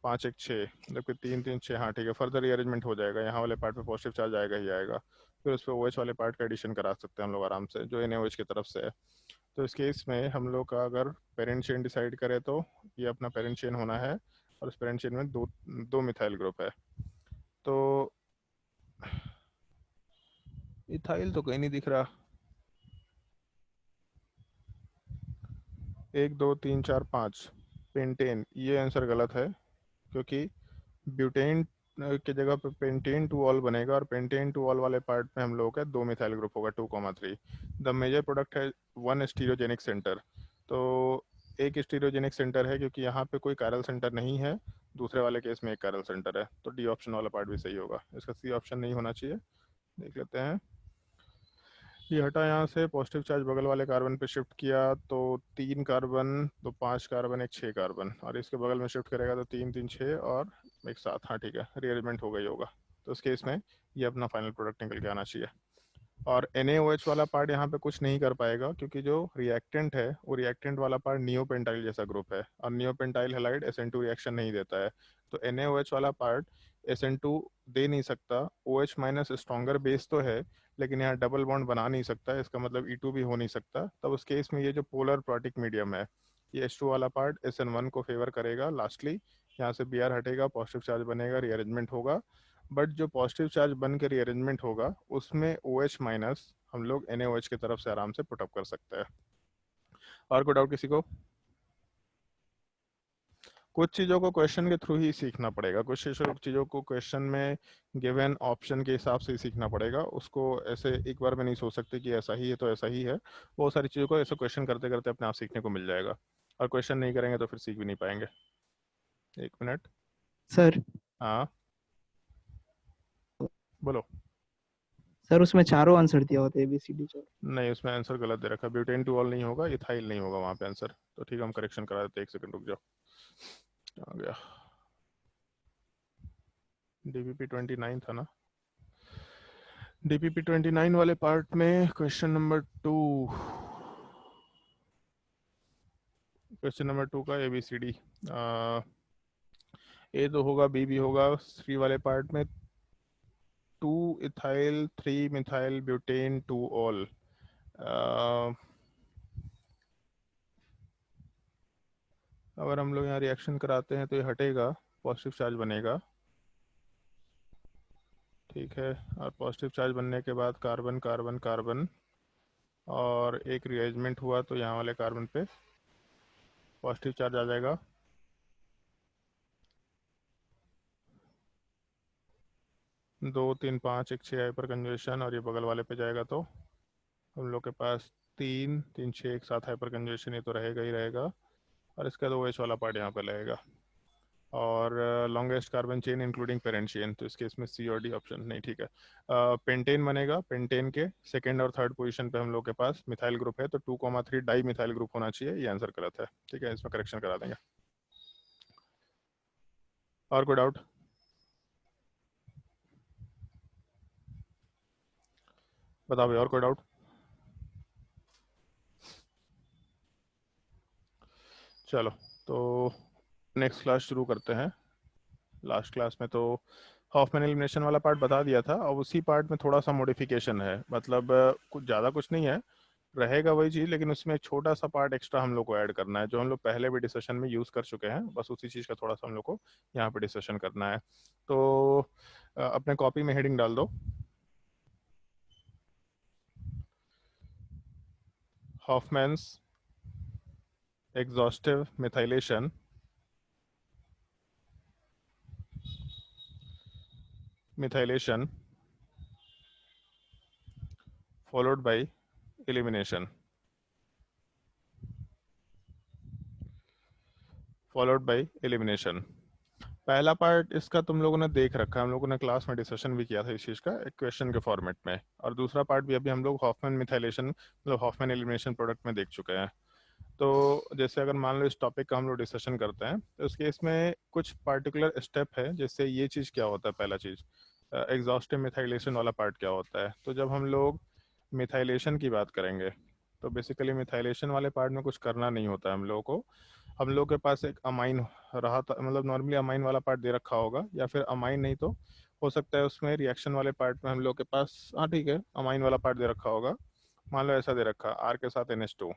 5 1 6, जबकि 3 3 6, हाँ ठीक है, फर्दर रीअरेंजमेंट हो जाएगा। यहाँ वाले पार्ट पे पॉजिटिव चार्ज आएगा ही आएगा। फिर उस पर OH वाले पार्ट का एडिशन करा सकते हैं हम लोग आराम से, जो NaOH की तरफ से है। तो इस केस में हम लोग का अगर पेरेंट चेन डिसाइड करें तो ये अपना पेरेंट चेन होना है, और उस पेरेंट चेन में दो मिथाइल ग्रुप है। तो इथाइल तो कहीं नहीं दिख रहा। 1 2 3 4 5 पेंटेन, ये आंसर गलत है, क्योंकि ब्यूटेन की जगह पे पेंटेन टू ऑल बनेगा, और पेंटेन टू ऑल वाले पार्ट में हम लोगों का 2 मिथाइल ग्रुप होगा 2,3। द मेजर प्रोडक्ट है 1 स्टीरियोजेनिक सेंटर। तो एक स्टीरियोजेनिक सेंटर है क्योंकि यहाँ पे कोई कायरल सेंटर नहीं है, दूसरे वाले केस में एक कायरल सेंटर है, तो डी ऑप्शन वाला पार्ट भी सही होगा। इसका सी ऑप्शन नहीं होना चाहिए। देख लेते हैं। ये हटा यहाँ से, पॉजिटिव चार्ज बगल वाले कार्बन पे शिफ्ट किया तो 3 कार्बन, तो 5 कार्बन, एक 6 कार्बन, और इसके बगल में शिफ्ट करेगा तो 3 3 6 और एक साथ, हाँ ठीक है, रीअरेंजमेंट हो गई होगा। तो उस केस में ये अपना फाइनल प्रोडक्ट निकल के आना चाहिए। और NaOH वाला पार्ट यहाँ पे कुछ नहीं कर पाएगा, क्योंकि जो रिएक्टेंट है वो रिएक्टेंट वाला पार्ट नियोपेंटाइल जैसा ग्रुप है, और नियोपेंटाइल हैलाइड SN2 रिएक्शन नहीं देता है। तो NaOH वाला पार्ट SN2 दे नहीं सकता। OH माइनस स्ट्रॉन्गर बेस तो है, लेकिन यहाँ डबल बॉन्ड बना नहीं सकता, इसका मतलब E2 भी हो नहीं सकता। तब उस केस में ये जो पोलर प्रोटिक मीडियम है, ये H2 वाला पार्ट SN1 को फेवर करेगा। लास्टली यहाँ से Br हटेगा, पॉजिटिव चार्ज बनेगा, रीअरेंजमेंट होगा। बट जो पॉजिटिव चार्ज बन के रीअरेंजमेंट होगा उसमें OH माइनस हम लोग NaOH की तरफ से आराम से पुटअप कर सकते हैं। और कोई डाउट किसी को? कुछ चीज़ों को क्वेश्चन के थ्रू ही सीखना पड़ेगा, कुछ चीज़ों को क्वेश्चन में गिवन ऑप्शन के हिसाब से ही सीखना पड़ेगा। उसको ऐसे एक बार में नहीं सोच सकते कि ऐसा ही है तो ऐसा ही है। बहुत सारी चीज़ों को ऐसे क्वेश्चन करते करते अपने आप सीखने को मिल जाएगा, और क्वेश्चन नहीं करेंगे तो फिर सीख भी नहीं पाएंगे। 1 मिनट। सर हाँ बोलो। सर उसमें चारों आंसर दिया होता है ABCD चार। नहीं, उसमें आंसर गलत दे रखा है। ब्यूटेन टू ऑल नहीं होगा, इथाइल नहीं होगा वहाँ पे आंसर। तो ठीक है, हम करेक्शन करा देते हैं। 1 सेकंड रुक जाओ। आ गया। DPP 29 था ना? DPP 29 वाले पार्ट में क्वेश्चन नंबर 2, क्वेश्चन नंबर 2 का ABCD ए तो होगा, बी भी होगा। 3 वाले पार्ट में 2 इथाइल 3 मिथाइल ब्यूटेन 2 ऑल। अगर हम लोग यहाँ रिएक्शन कराते हैं तो ये हटेगा, पॉजिटिव चार्ज बनेगा, ठीक है। और पॉजिटिव चार्ज बनने के बाद कार्बन कार्बन कार्बन, और एक रिअरेंजमेंट हुआ तो यहाँ वाले कार्बन पे पॉजिटिव चार्ज आ जाएगा। दो 3 5 1 6 हाइपर कंजुगेशन, और ये बगल वाले पे जाएगा तो हम लोग के पास 3 3 6 एक साथ हाइपर कंजुगेशन, ये तो रहेगा ही रहेगा। और इसका तो OH वाला पार्ट यहाँ पे लगेगा। और longest carbon chain including parent chain, तो इसके इसमें C और D ऑप्शन नहीं, ठीक है। पेंटेन बनेगा, पेंटेन के सेकेंड और थर्ड पोजीशन पे हम लोग के पास मिथाइल ग्रुप है, तो 2,3 डाई मिथाइल ग्रुप होना चाहिए, ये आंसर गलत है, ठीक है, इसमें करेक्शन करा देंगे। और कोई डाउट? बताओ भाई, और कोई डाउट? चलो, तो नेक्स्ट क्लास शुरू करते हैं। लास्ट क्लास में तो हॉफमैन एलिमिनेशन वाला पार्ट बता दिया था, और उसी पार्ट में थोड़ा सा मॉडिफिकेशन है, मतलब कुछ ज़्यादा कुछ नहीं है, रहेगा वही चीज़, लेकिन उसमें एक छोटा सा पार्ट एक्स्ट्रा हम लोग को ऐड करना है, जो हम लोग पहले भी डिस्कशन में यूज़ कर चुके हैं, बस उसी चीज़ का थोड़ा सा हम लोग को यहाँ पे डिस्कशन करना है। तो अपने कॉपी में हेडिंग डाल दो, Hofmann's exhaustive methylation followed by elimination, पहला पार्ट इसका तुम लोगों ने देख रखा है, हम लोगों ने क्लास में डिस्कशन भी किया था इस चीज़ का, एक क्वेश्चन के फॉर्मेट में, और दूसरा पार्ट भी अभी हम लोग हॉफमैन मिथाइलेशन मतलब हॉफमैन एलिमिनेशन प्रोडक्ट में देख चुके हैं। तो जैसे अगर मान लो इस टॉपिक का हम लोग डिस्कशन करते हैं, तो उसके इसमें कुछ पार्टिकुलर स्टेप है, जैसे ये चीज़ क्या होता है, पहला चीज़ एग्जॉस्टिव मिथाइलेशन वाला पार्ट क्या होता है। तो जब हम लोग मिथाइलेशन की बात करेंगे, तो बेसिकली मिथाइलेशन वाले पार्ट में कुछ करना नहीं होता है हम लोगों को, हम लोग के पास एक अमाइन रहा था, मतलब नॉर्मली अमाइन वाला पार्ट दे रखा होगा, या फिर अमाइन नहीं तो हो सकता है उसमें रिएक्शन वाले पार्ट में हम लोग के पास, हाँ ठीक है, अमाइन वाला पार्ट दे रखा होगा। मान लो ऐसा दे रखा R के साथ NH2,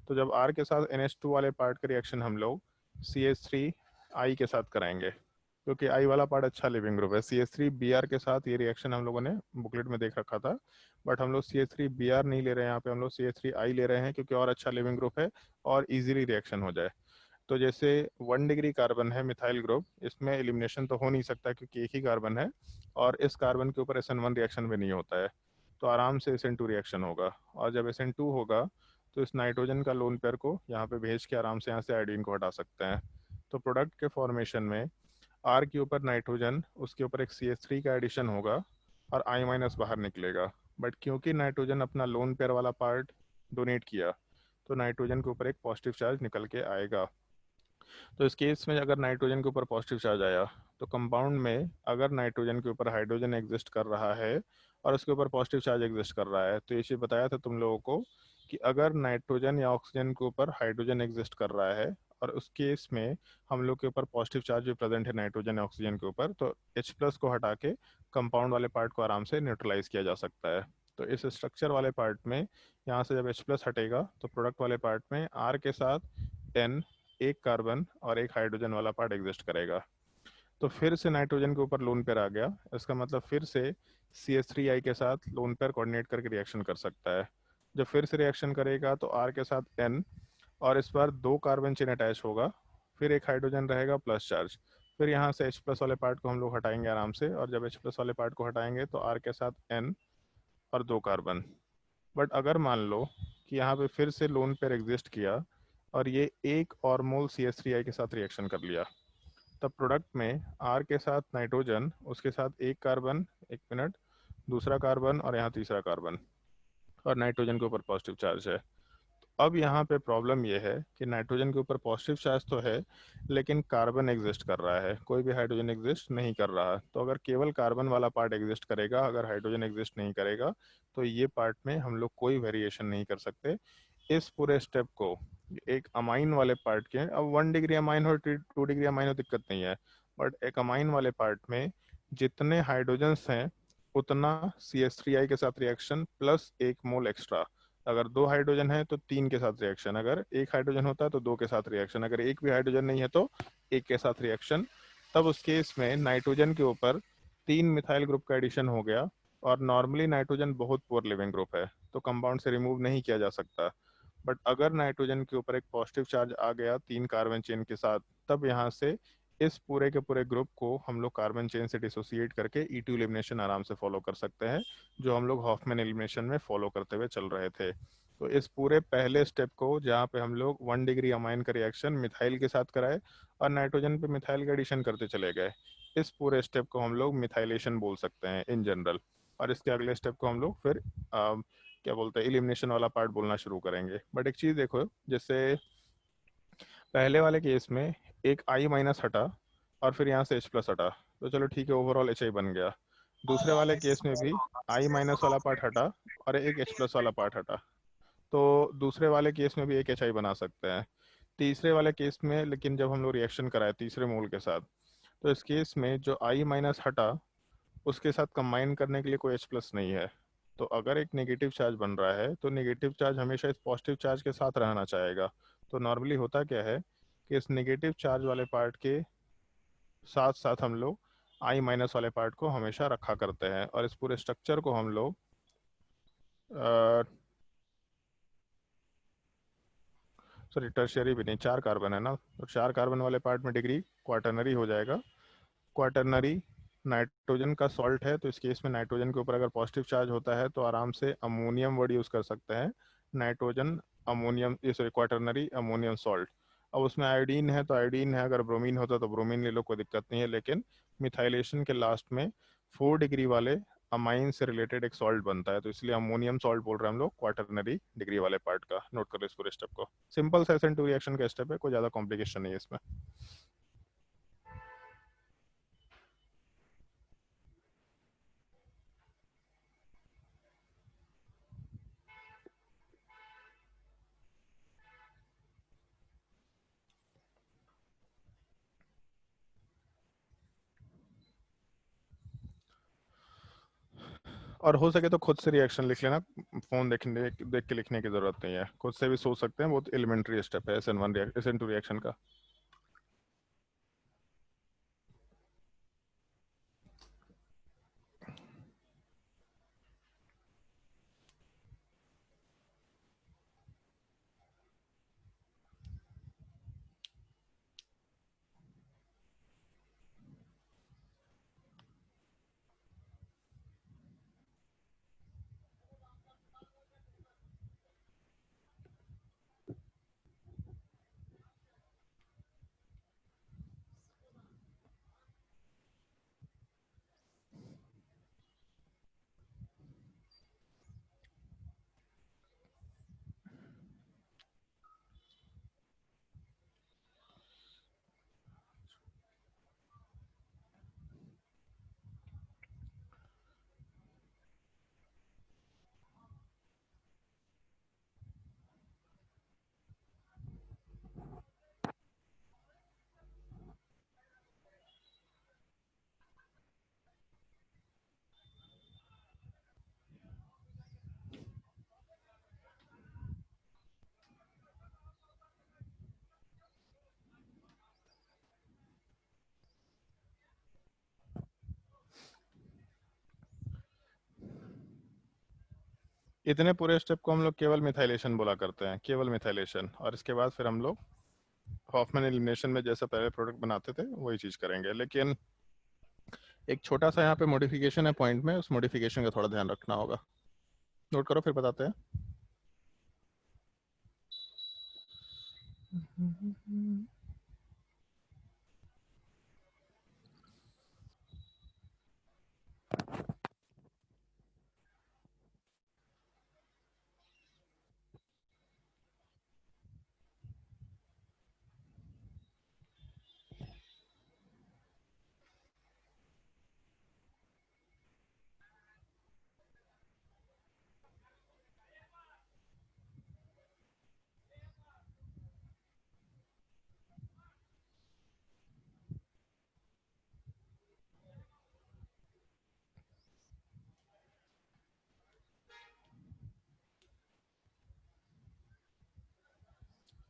तो जब R के साथ NH2 वाले पार्ट का रिएक्शन हम लोग CH3I के साथ कराएंगे, क्योंकि I वाला पार्ट अच्छा लिविंग ग्रुप है। CH3Br के साथ ये रिएक्शन हम लोगों ने बुकलेट में देख रखा था, बट हम लोग CH3Br नहीं ले रहे हैं यहाँ पे, हम लोग CH3I ले रहे हैं, क्योंकि और अच्छा लिविंग ग्रुप है और इजीली रिएक्शन हो जाए। तो जैसे 1 डिग्री कार्बन है मिथाइल ग्रुप, इसमें एलिमिनेशन तो हो नहीं सकता क्योंकि एक ही कार्बन है, और इस कार्बन के ऊपर SN1 रिएक्शन भी नहीं होता है, तो आराम से SN2 रिएक्शन होगा, और जब SN2 होगा तो इस नाइट्रोजन का लोन पेयर को यहाँ पे भेज के आराम से यहाँ से आयोडीन को हटा सकते हैं। तो प्रोडक्ट के फॉर्मेशन में R के ऊपर नाइट्रोजन, उसके ऊपर एक CH3 का एडिशन होगा और I- बाहर निकलेगा, बट क्योंकि नाइट्रोजन अपना लोन पेयर वाला पार्ट डोनेट किया, तो नाइट्रोजन के ऊपर एक पॉजिटिव चार्ज निकल के आएगा। तो इस केस में अगर नाइट्रोजन के ऊपर पॉजिटिव चार्ज आया, तो कंपाउंड में अगर नाइट्रोजन के ऊपर हाइड्रोजन एग्जिस्ट कर रहा है और उसके ऊपर पॉजिटिव चार्ज एग्जिस्ट कर रहा है, तो ये चीज़ बताया था तुम लोगों को कि अगर नाइट्रोजन या ऑक्सीजन के ऊपर हाइड्रोजन एग्जिस्ट कर रहा है और उस केस में हम लोग के ऊपर पॉजिटिव चार्ज भी प्रेजेंट है नाइट्रोजन या ऑक्सीजन के ऊपर, तो H+ को हटा के कंपाउंड वाले पार्ट को आराम से न्यूट्रलाइज किया जा सकता है। तो इस स्ट्रक्चर वाले पार्ट में यहाँ से जब H+ हटेगा, तो प्रोडक्ट वाले पार्ट में R के साथ N, एक कार्बन और एक हाइड्रोजन वाला पार्ट एग्जिस्ट करेगा। तो फिर से नाइट्रोजन के ऊपर लोन पेयर आ गया, इसका मतलब फिर से CH3I के साथ लोन पेयर कोऑर्डिनेट करके रिएक्शन कर सकता है। जब फिर से रिएक्शन करेगा तो R के साथ N, और इस बार 2 कार्बन चेन अटैच होगा, फिर एक हाइड्रोजन रहेगा प्लस चार्ज, फिर यहाँ से H+ वाले पार्ट को हम लोग हटाएंगे आराम से, और जब H+ वाले पार्ट को हटाएंगे तो R के साथ N और 2 कार्बन। बट अगर मान लो कि यहाँ पे फिर से लोन पेयर एग्जिस्ट किया और ये एक और मोल CH3I के साथ रिएक्शन कर लिया, तब प्रोडक्ट में R के साथ नाइट्रोजन, उसके साथ एक कार्बन, एक मिनट, दूसरा कार्बन और यहाँ तीसरा कार्बन, और नाइट्रोजन के ऊपर पॉजिटिव चार्ज है। अब यहाँ पे प्रॉब्लम ये है कि नाइट्रोजन के ऊपर पॉजिटिव चार्ज तो है, लेकिन कार्बन एग्जिस्ट कर रहा है, कोई भी हाइड्रोजन एग्जिस्ट नहीं कर रहा। तो अगर केवल कार्बन वाला पार्ट एग्जिस्ट करेगा, अगर हाइड्रोजन एग्जिस्ट नहीं करेगा, तो ये पार्ट में हम लोग कोई वेरिएशन नहीं कर सकते। इस पूरे स्टेप को एक अमाइन वाले पार्ट के, अब 1 डिग्री अमाइन हो 2 डिग्री अमाइन हो दिक्कत नहीं है, बट एक अमाइन वाले पार्ट में जितने हाइड्रोजन्स हैं उतना CH3I के साथ रिएक्शन प्लस 1 मोल एक्स्ट्रा। अगर 2 हाइड्रोजन है तो 3 के साथ रिएक्शन, अगर एक हाइड्रोजन होता है तो 2 के साथ रिएक्शन, अगर एक भी हाइड्रोजन नहीं है तो 1 के साथ रिएक्शन। तब उस केस में नाइट्रोजन के ऊपर 3 मिथाइल ग्रुप का एडिशन हो गया, और नॉर्मली नाइट्रोजन बहुत पुअर लिविंग ग्रुप है, तो कंपाउंड से रिमूव नहीं किया जा सकता। बट अगर नाइट्रोजन के ऊपर एक पॉजिटिव चार्ज आ गया 3 कार्बन चेन के साथ, तब यहाँ से इस पूरे के पूरे ग्रुप को हम लोग कार्बन चेन से डिसोसिएट करके E2 एलिमिनेशन आराम से फॉलो कर सकते हैं, जो हम लोग हॉफमैन एलिमिनेशन में फॉलो करते हुए चल रहे थे। तो इस पूरे पहले स्टेप को जहाँ पे हम लोग 1 डिग्री अमाइन का रिएक्शन मिथाइल के साथ कराए और नाइट्रोजन पे मिथाइल का एडिशन करते चले गए, इस पूरे स्टेप को हम लोग मिथाइलेशन बोल सकते हैं इन जनरल। और इसके अगले स्टेप को हम लोग फिर क्या बोलते हैं, एलिमिनेशन वाला पार्ट बोलना शुरू करेंगे। बट एक चीज़ देखो, जैसे पहले वाले केस में एक I माइनस हटा और फिर यहाँ से H प्लस हटा, तो चलो ठीक है, ओवरऑल HI बन गया। दूसरे वाले केस में भी I माइनस वाला पार्ट हटा और एक H प्लस वाला पार्ट हटा, तो दूसरे वाले केस में भी एक HI बना सकते हैं। तीसरे वाले केस में लेकिन जब हम लोग रिएक्शन कराए तीसरे मोल के साथ, तो इस केस में जो I माइनस हटा उसके साथ कंबाइन करने के लिए कोई H प्लस नहीं है। तो अगर एक नेगेटिव चार्ज बन रहा है तो नेगेटिव चार्ज हमेशा इस पॉजिटिव चार्ज के साथ रहना चाहेगा। तो नॉर्मली होता क्या है कि इस नेगेटिव चार्ज वाले पार्ट के साथ साथ हम लोग I माइनस वाले पार्ट को हमेशा रखा करते हैं, और इस पूरे स्ट्रक्चर को हम लोग सॉरी टर्शियरी भी नहीं, 4 कार्बन है ना, तो 4 कार्बन वाले पार्ट में डिग्री क्वाटरनरी हो जाएगा। क्वाटरनरी नाइट्रोजन का सॉल्ट है, तो इस केस में नाइट्रोजन के ऊपर अगर पॉजिटिव चार्ज होता है तो आराम से अमोनियम वर्ड यूज़ कर सकते हैं, नाइट्रोजन अमोनियम, ये सॉरी क्वाटरनरी अमोनियम सॉल्ट। अब उसमें आयोडीन है तो आयोडीन है, अगर ब्रोमीन होता तो ब्रोमीन ले लो, कोई दिक्कत नहीं है। लेकिन मिथाइलेशन के लास्ट में 4 डिग्री वाले अमाइन से रिलेटेड एक सॉल्ट बनता है, तो इसलिए अमोनियम सॉल्ट बोल रहे हैं हम लोग क्वाटरनरी डिग्री वाले पार्ट का। नोट कर लो इस पूरे स्टेप को, सिंपल सा SN2 रिएक्शन का स्टेप है, कोई ज़्यादा कॉम्प्लिकेशन नहीं है इसमें। और हो सके तो खुद से रिएक्शन लिख लेना, फोन देख के लिखने की जरूरत नहीं है, खुद से भी सोच सकते हैं, बहुत एलिमेंट्री स्टेप है SN2 रिएक्शन का। इतने पूरे स्टेप को हम लोग केवल मिथाइलेशन बोला करते हैं, केवल मिथाइलेशन। और इसके बाद फिर हम लोग हॉफमैन एलिमिनेशन में जैसा पहले प्रोडक्ट बनाते थे वही चीज़ करेंगे। लेकिन एक छोटा सा यहाँ पे मॉडिफिकेशन है पॉइंट में, उस मॉडिफिकेशन का थोड़ा ध्यान रखना होगा। नोट करो फिर बताते हैं।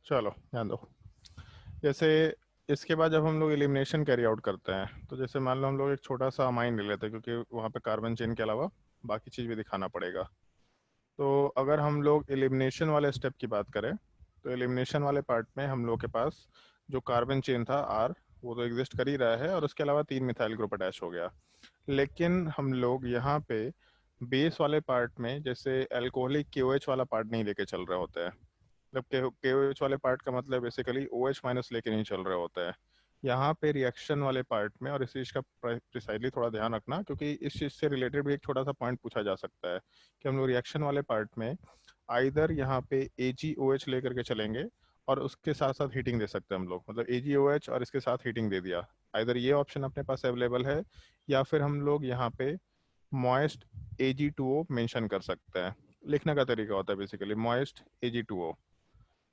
चलो ध्यान दो, जैसे इसके बाद जब हम लोग एलिमिनेशन कैरी आउट करते हैं, तो जैसे मान लो हम लोग एक छोटा सा अमाइन ले लेते हैं, क्योंकि वहाँ पे कार्बन चेन के अलावा बाकी चीज़ भी दिखाना पड़ेगा। तो अगर हम लोग एलिमिनेशन वाले स्टेप की बात करें, तो एलिमिनेशन वाले पार्ट में हम लोग के पास जो कार्बन चेन था R, वो तो एग्जिस्ट कर ही रहा है, और उसके अलावा 3 मिथाइल ग्रुप अटैच हो गया। लेकिन हम लोग यहाँ पे बेस वाले पार्ट में जैसे एल्कोहलिक KOH वाला पार्ट नहीं लेके चल रहे होते हैं। मतलब KOH वाले पार्ट का मतलब बेसिकली OH माइनस लेके नहीं चल रहे होते हैं। यहाँ पे रिएक्शन वाले पार्ट में, और इस चीज़ का प्रिसाइजली थोड़ा ध्यान रखना क्योंकि इस चीज़ से रिलेटेड भी एक छोटा सा पॉइंट पूछा जा सकता है कि हम लोग रिएक्शन वाले पार्ट में आइदर यहाँ पे AgOH लेकर के चलेंगे और उसके साथ साथ हीटिंग दे सकते हैं हम लोग, मतलब AgOH और इसके साथ हीटिंग दे दिया। आइदर ये ऑप्शन अपने पास अवेलेबल है, या फिर हम लोग यहाँ पे मॉइस्ट Ag2O मेंशन कर सकते हैं। लिखने का तरीका होता है बेसिकली मॉइस्ट Ag2O,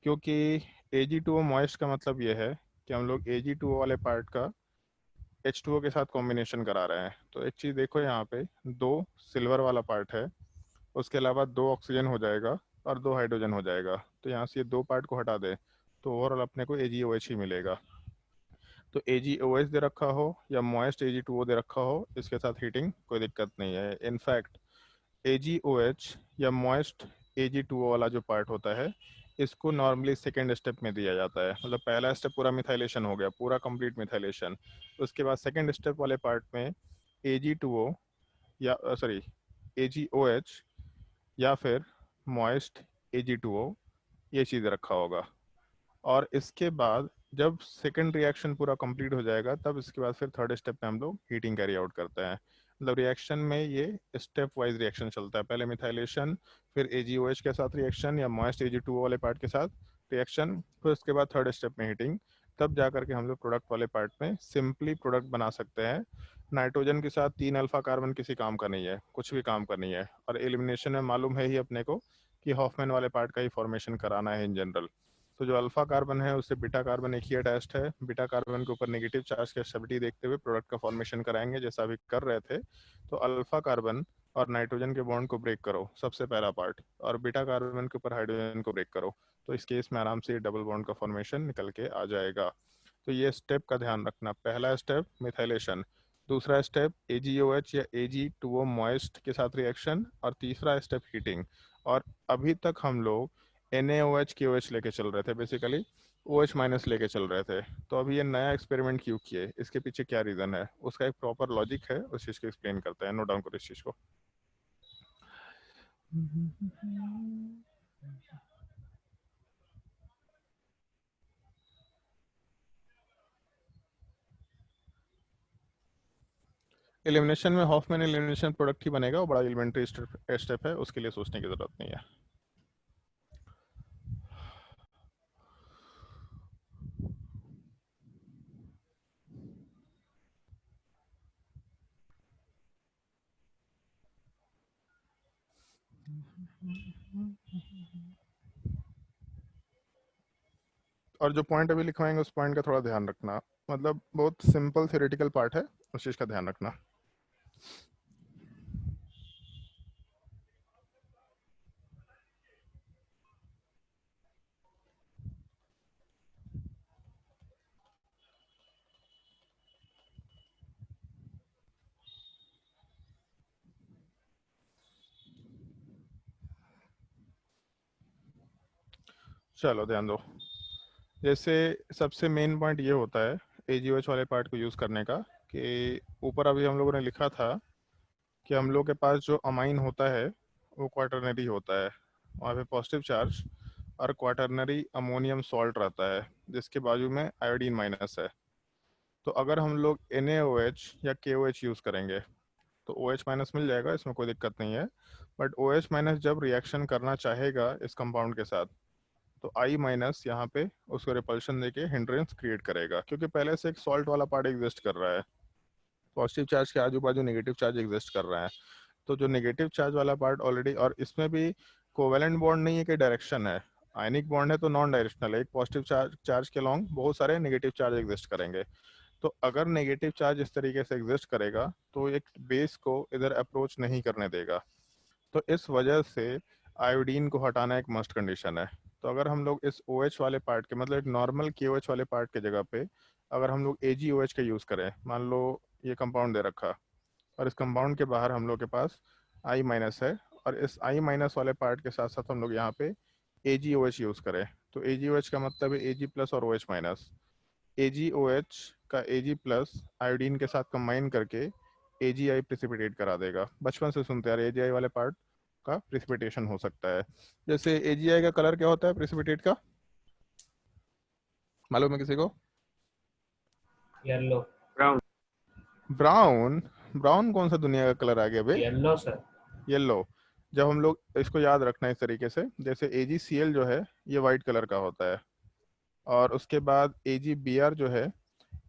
क्योंकि Ag2O मॉइस्ट का मतलब ये है कि हम लोग Ag2O वाले पार्ट का H2O के साथ कॉम्बिनेशन करा रहे हैं। तो एक चीज़ देखो, यहाँ पे 2 सिल्वर वाला पार्ट है, उसके अलावा 2 ऑक्सीजन हो जाएगा और 2 हाइड्रोजन हो जाएगा। तो यहाँ से ये 2 पार्ट को हटा दे तो ओवरऑल अपने को AgOH ही मिलेगा। तो AgOH दे रखा हो या मॉइस्ट Ag2O दे रखा हो, इसके साथ हीटिंग कोई दिक्कत नहीं है। इनफैक्ट AgOH या मॉइस्ट Ag2O वाला जो पार्ट होता है, इसको नॉर्मली सेकेंड स्टेप में दिया जाता है। मतलब पहला स्टेप पूरा मिथाइलेशन हो गया, पूरा कंप्लीट मिथाइलेशन। उसके बाद सेकेंड स्टेप वाले पार्ट में Ag2O या सॉरी AgOH या फिर मॉइस्ट Ag2O ये चीज़ रखा होगा। और इसके बाद जब सेकेंड रिएक्शन पूरा कंप्लीट हो जाएगा, तब इसके बाद फिर थर्ड स्टेप में हम लोग हीटिंग कैरी आउट करते हैं। मतलब रिएक्शन में ये स्टेप वाइज रिएक्शन चलता है, पहले मिथाइलेशन, फिर AgOH के साथ रिएक्शन या मॉइस्ट Ag2O वाले पार्ट के साथ रिएक्शन, फिर उसके बाद थर्ड स्टेप में हीटिंग। तब जा करके हम लोग प्रोडक्ट वाले पार्ट में सिंपली प्रोडक्ट बना सकते हैं। नाइट्रोजन के साथ 3 अल्फा कार्बन किसी काम का नहीं है, कुछ भी काम का नहीं है। और एलिमिनेशन में मालूम है ही अपने को कि हॉफमैन वाले पार्ट का ही फॉर्मेशन कराना है इन जनरल। तो जो अल्फा कार्बन है उससे बीटा कार्बन एक ही अटैच्ड है। बीटा कार्बन के ऊपर नेगेटिव चार्ज की स्टेबिलिटी देखते हुए प्रोडक्ट का फॉर्मेशन कराएंगे जैसा अभी कर रहे थे। तो अल्फा कार्बन और नाइट्रोजन के बॉन्ड को ब्रेक करो, सबसे पहला पार्ट, और बीटा कार्बन के ऊपर हाइड्रोजन को ब्रेक करो। तो इस केस में आराम से डबल बॉन्ड का फॉर्मेशन निकल के आ जाएगा। तो ये स्टेप का ध्यान रखना। पहला स्टेप मिथाइलेशन, दूसरा स्टेप AgOH या Ag2O मॉइस्ट के साथ रिएक्शन, और तीसरा स्टेप हीटिंग। और अभी तक हम लोग NaOH KOH लेके चल रहे थे, बेसिकली OH माइनस लेके चल रहे थे। तो अभी ये नया एक्सपेरिमेंट क्यों किए, इसके पीछे क्या रीज़न है, उसका एक प्रॉपर लॉजिक है, उस चीज़ को एक्सप्लेन करते हैं। नोट डाउन करो इस चीज़ को। एलिमिनेशन में हॉफमैन एलिमिनेशन प्रोडक्ट ही बनेगा, वो बड़ा एलिमेंट्री स्टेप है, उसके लिए सोचने की ज़रूरत नहीं है। और जो पॉइंट अभी लिखवाएंगे उस पॉइंट का थोड़ा ध्यान रखना, मतलब बहुत सिंपल थ्योरेटिकल पार्ट है, उस चीज़ का ध्यान रखना। चलो ध्यान दो। जैसे सबसे मेन पॉइंट ये होता है AgOH वाले पार्ट को यूज़ करने का, कि ऊपर अभी हम लोगों ने लिखा था कि हम लोग के पास जो अमाइन होता है वो क्वाटरनरी होता है, वहाँ पे पॉजिटिव चार्ज और क्वाटरनरी अमोनियम सॉल्ट रहता है जिसके बाजू में आयोडीन माइनस है। तो अगर हम लोग NaOH या KOH यूज़ करेंगे तो OH माइनस मिल जाएगा, इसमें कोई दिक्कत नहीं है। बट OH माइनस जब रिएक्शन करना चाहेगा इस कंपाउंड के साथ, तो I माइनस यहाँ पे उसको रिपल्शन देके हिंड्रेंस क्रिएट करेगा, क्योंकि पहले से एक सॉल्ट वाला पार्ट एग्जिस्ट कर रहा है, पॉजिटिव चार्ज के आजू बाजू नेगेटिव चार्ज एग्जिस्ट कर रहा है। तो जो नेगेटिव चार्ज वाला पार्ट ऑलरेडी, और इसमें भी कोवेलेंट बॉन्ड नहीं है कि डायरेक्शन है, आयनिक बॉन्ड है तो नॉन डायरेक्शनल है। एक पॉजिटिव चार्ज के लॉन्ग बहुत सारे नेगेटिव चार्ज एग्जिस्ट करेंगे। तो अगर नेगेटिव चार्ज इस तरीके से एग्जिस्ट करेगा तो एक बेस को इधर अप्रोच नहीं करने देगा। तो इस वजह से आयोडीन को हटाना एक मस्ट कंडीशन है। तो अगर हम लोग इस OH वाले पार्ट के, मतलब एक नॉर्मल KOH वाले पार्ट के जगह पे अगर हम लोग AgOH का यूज़ करें, मान लो ये कंपाउंड दे रखा और इस कंपाउंड के बाहर हम लोग के पास I माइनस है, और इस I माइनस वाले पार्ट के साथ साथ हम लोग यहाँ पे AgOH यूज़ करें, तो AgOH का मतलब है Ag प्लस और OH माइनस। AgOH का Ag प्लस आयोडीन के साथ कंबाइन करके AgI प्रिसिपिटेट करा देगा। बचपन से सुनते यार AgI वाले पार्ट का प्रिसिपिटेशन हो सकता है। जैसे AgI का कलर क्या होता है प्रिसिपिटेट का, मालूम है किसी को? येलो। ब्राउन। ब्राउन? ब्राउन कौन सा दुनिया का कलर आ गया भाई? Yellow sir. येलो। जब हम लोग इसको याद रखना है इस तरीके से, जैसे AgCl जो है ये वाइट कलर का होता है, और उसके बाद AgBr जो है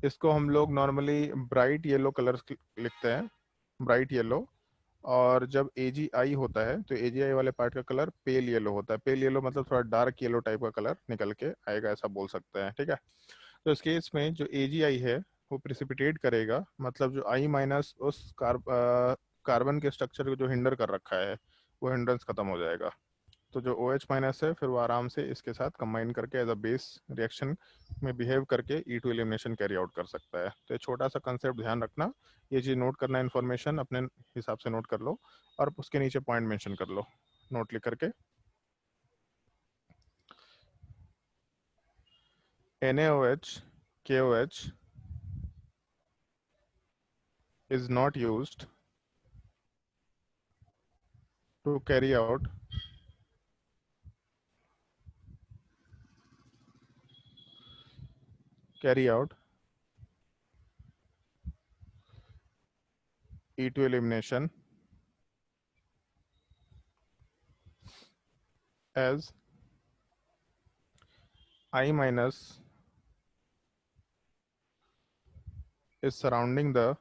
इसको हम लोग नॉर्मली ब्राइट येलो कलर लिखते हैं, ब्राइट येलो। और जब AgI होता है तो AgI वाले पार्ट का कलर पेल येलो होता है। पेल येलो मतलब थोड़ा डार्क येलो टाइप का कलर निकल के आएगा, ऐसा बोल सकते हैं, ठीक है। तो इस केस में जो AgI है वो प्रिसिपिटेट करेगा, मतलब जो I माइनस उस कार्बन के स्ट्रक्चर को जो हिंडर कर रखा है वो हिंड्रेंस खत्म हो जाएगा। तो जो OH माइनस है फिर वो आराम से इसके साथ कंबाइन करके एज अ बेस रिएक्शन में बिहेव करके E2 एलिमिनेशन कैरी आउट कर सकता है। तो ये छोटा सा कंसेप्ट ध्यान रखना, ये चीज़ नोट करना, इन्फॉर्मेशन अपने हिसाब से नोट कर लो और उसके नीचे पॉइंट मेंशन कर लो नोट लिख करके। NaOH KOH is not used to carry out E2 elimination as I minus is surrounding the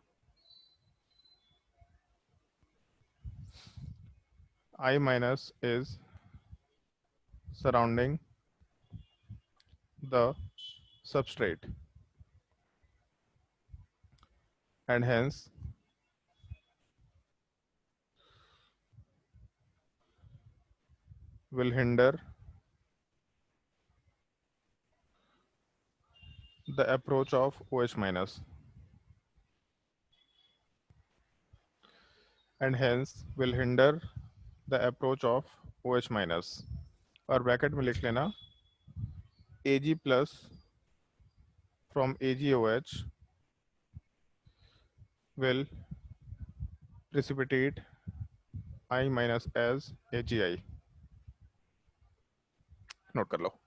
I minus is surrounding the substrate, and hence will hinder the approach of OH minus, and hence will hinder the approach of OH minus। और bracket में लिख लेना Ag plus from AgOH will precipitate I minus as AgI। Note कर लो।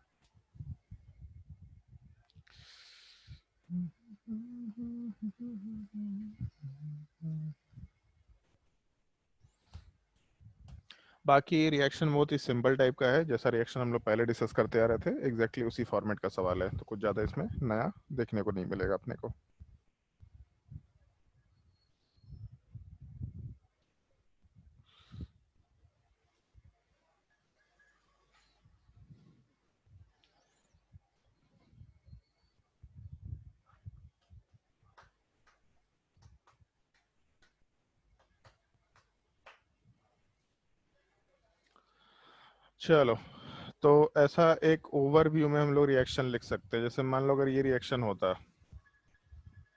बाकी reaction बहुत ही simple type का है, जैसा रिएक्शन हम लोग पहले डिस्कस करते आ रहे थे, एग्जैक्टली उसी फॉर्मेट का सवाल है, तो कुछ ज़्यादा इसमें नया देखने को नहीं मिलेगा अपने को। चलो, तो ऐसा एक ओवरव्यू में हम लोग रिएक्शन लिख सकते हैं। जैसे मान लो अगर ये रिएक्शन होता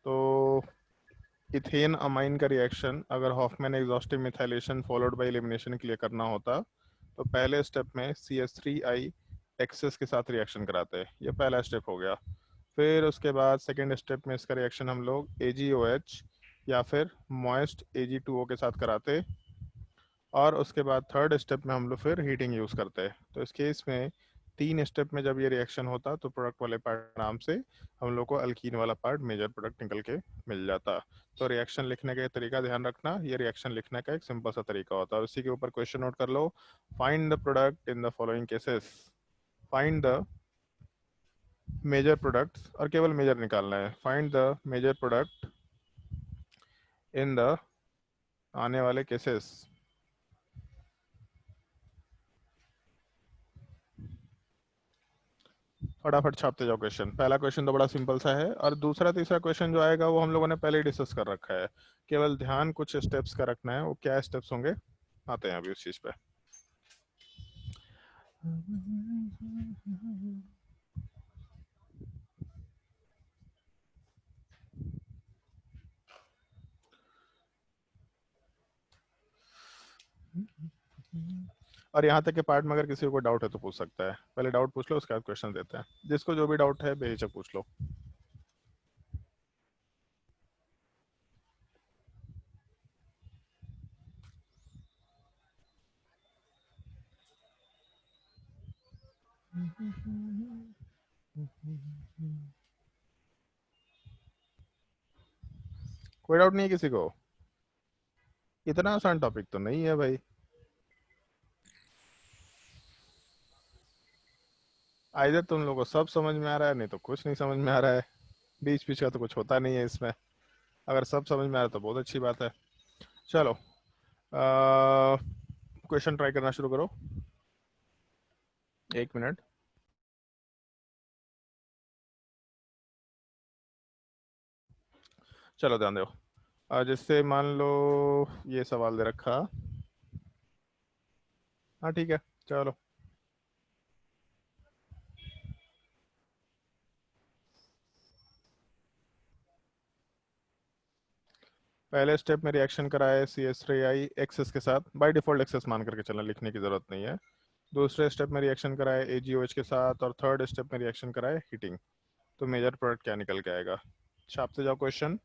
तो इथेन अमाइन का रिएक्शन अगर Hofmann exhaustive methylation followed by elimination के लिए करना होता तो पहले स्टेप में CH3I एक्सेस के साथ रिएक्शन कराते हैं, ये पहला स्टेप हो गया। फिर उसके बाद सेकेंड स्टेप में इसका रिएक्शन हम लोग AgOH या फिर मॉइस्ट Ag2O के साथ कराते, और उसके बाद थर्ड स्टेप में हम लोग फिर हीटिंग यूज़ करते हैं। तो इस केस में 3 स्टेप में जब ये रिएक्शन होता तो प्रोडक्ट वाले पार्ट नाम से हम लोग को अल्कीन वाला पार्ट मेजर प्रोडक्ट निकल के मिल जाता। तो रिएक्शन लिखने का तरीका ध्यान रखना, ये रिएक्शन लिखने का एक सिंपल सा तरीका होता है। उसी के ऊपर क्वेश्चन नोट कर लो, find the product in the following cases, find the major products, और केवल मेजर निकालना है, find the major product in the आने वाले केसेस। फटाफट छापते जाओ क्वेश्चन। पहला क्वेश्चन तो बड़ा सिंपल सा है, और दूसरा तीसरा क्वेश्चन जो आएगा वो हम लोगों ने पहले ही डिस्कस कर रखा है, केवल ध्यान कुछ स्टेप्स का रखना है। वो क्या स्टेप्स होंगे आते हैं अभी उस चीज पे। और यहाँ तक के पार्ट में अगर किसी को डाउट है तो पूछ सकता है, पहले डाउट पूछ लो उसके बाद क्वेश्चन देते हैं। जिसको जो भी डाउट है बेहिचक पूछ लो। कोई डाउट नहीं है किसी को? इतना आसान टॉपिक तो नहीं है भाई। आइधर तुम लोगों को सब समझ में आ रहा है, नहीं तो कुछ नहीं समझ में आ रहा है। बीच बीच का तो कुछ होता नहीं है इसमें। अगर सब समझ में आ रहा है तो बहुत अच्छी बात है। चलो, क्वेश्चन ट्राई करना शुरू करो। 1 मिनट। चलो ध्यान दो। जिससे मान लो ये सवाल दे रखा। हाँ ठीक है, चलो। पहले स्टेप में रिएक्शन कराए CH3I एक्सेस के साथ, बाय डिफॉल्ट एक्सेस मान करके चलना, लिखने की जरूरत नहीं है। दूसरे स्टेप में रिएक्शन कराए AgOH के साथ, और थर्ड स्टेप में रिएक्शन कराए हीटिंग। तो मेजर प्रोडक्ट क्या निकल के आएगा? छापते जाओ क्वेश्चन।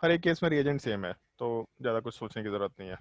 हर एक केस में रिएजेंट सेम है, तो ज़्यादा कुछ सोचने की ज़रूरत नहीं है।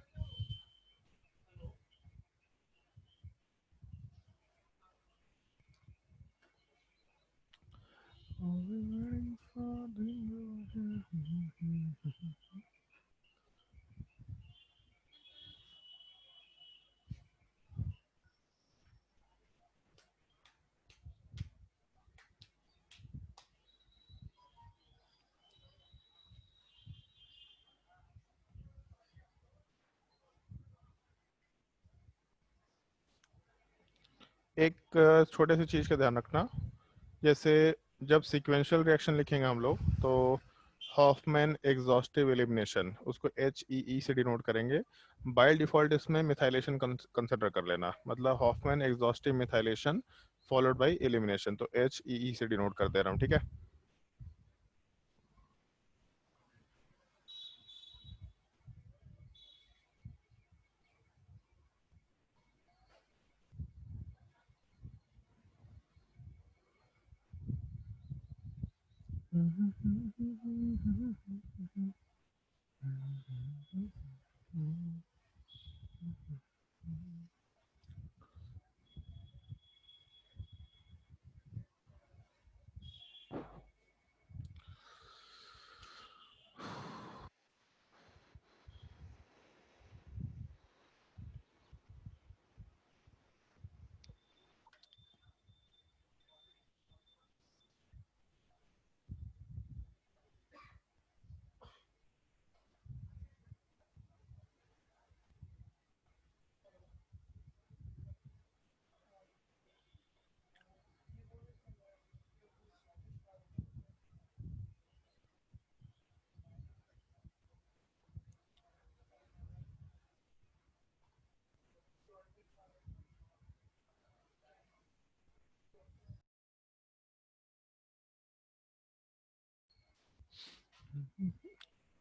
एक छोटे से चीज़ का ध्यान रखना। जैसे जब सीक्वेंशियल रिएक्शन लिखेंगे हम लोग, तो हॉफमैन एग्जॉस्टिव एलिमिनेशन, उसको HEE से डिनोट करेंगे। बाय डिफॉल्ट इसमें मिथाइलेशन कंसिडर कर लेना, मतलब Hofmann exhaustive methylation followed by elimination, तो HEE से डिनोट कर दे रहा हूँ, ठीक है।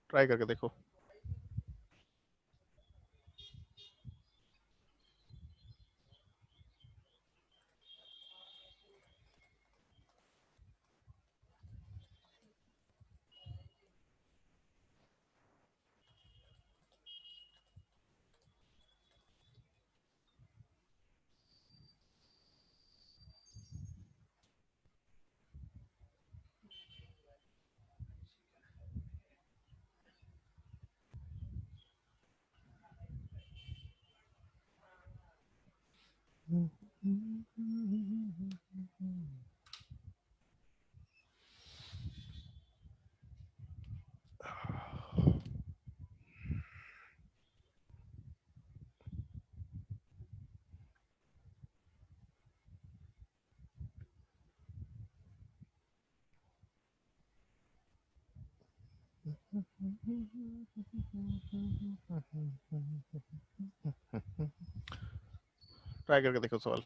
ट्राई करके देखो। ट्राई करके देखो सवाल।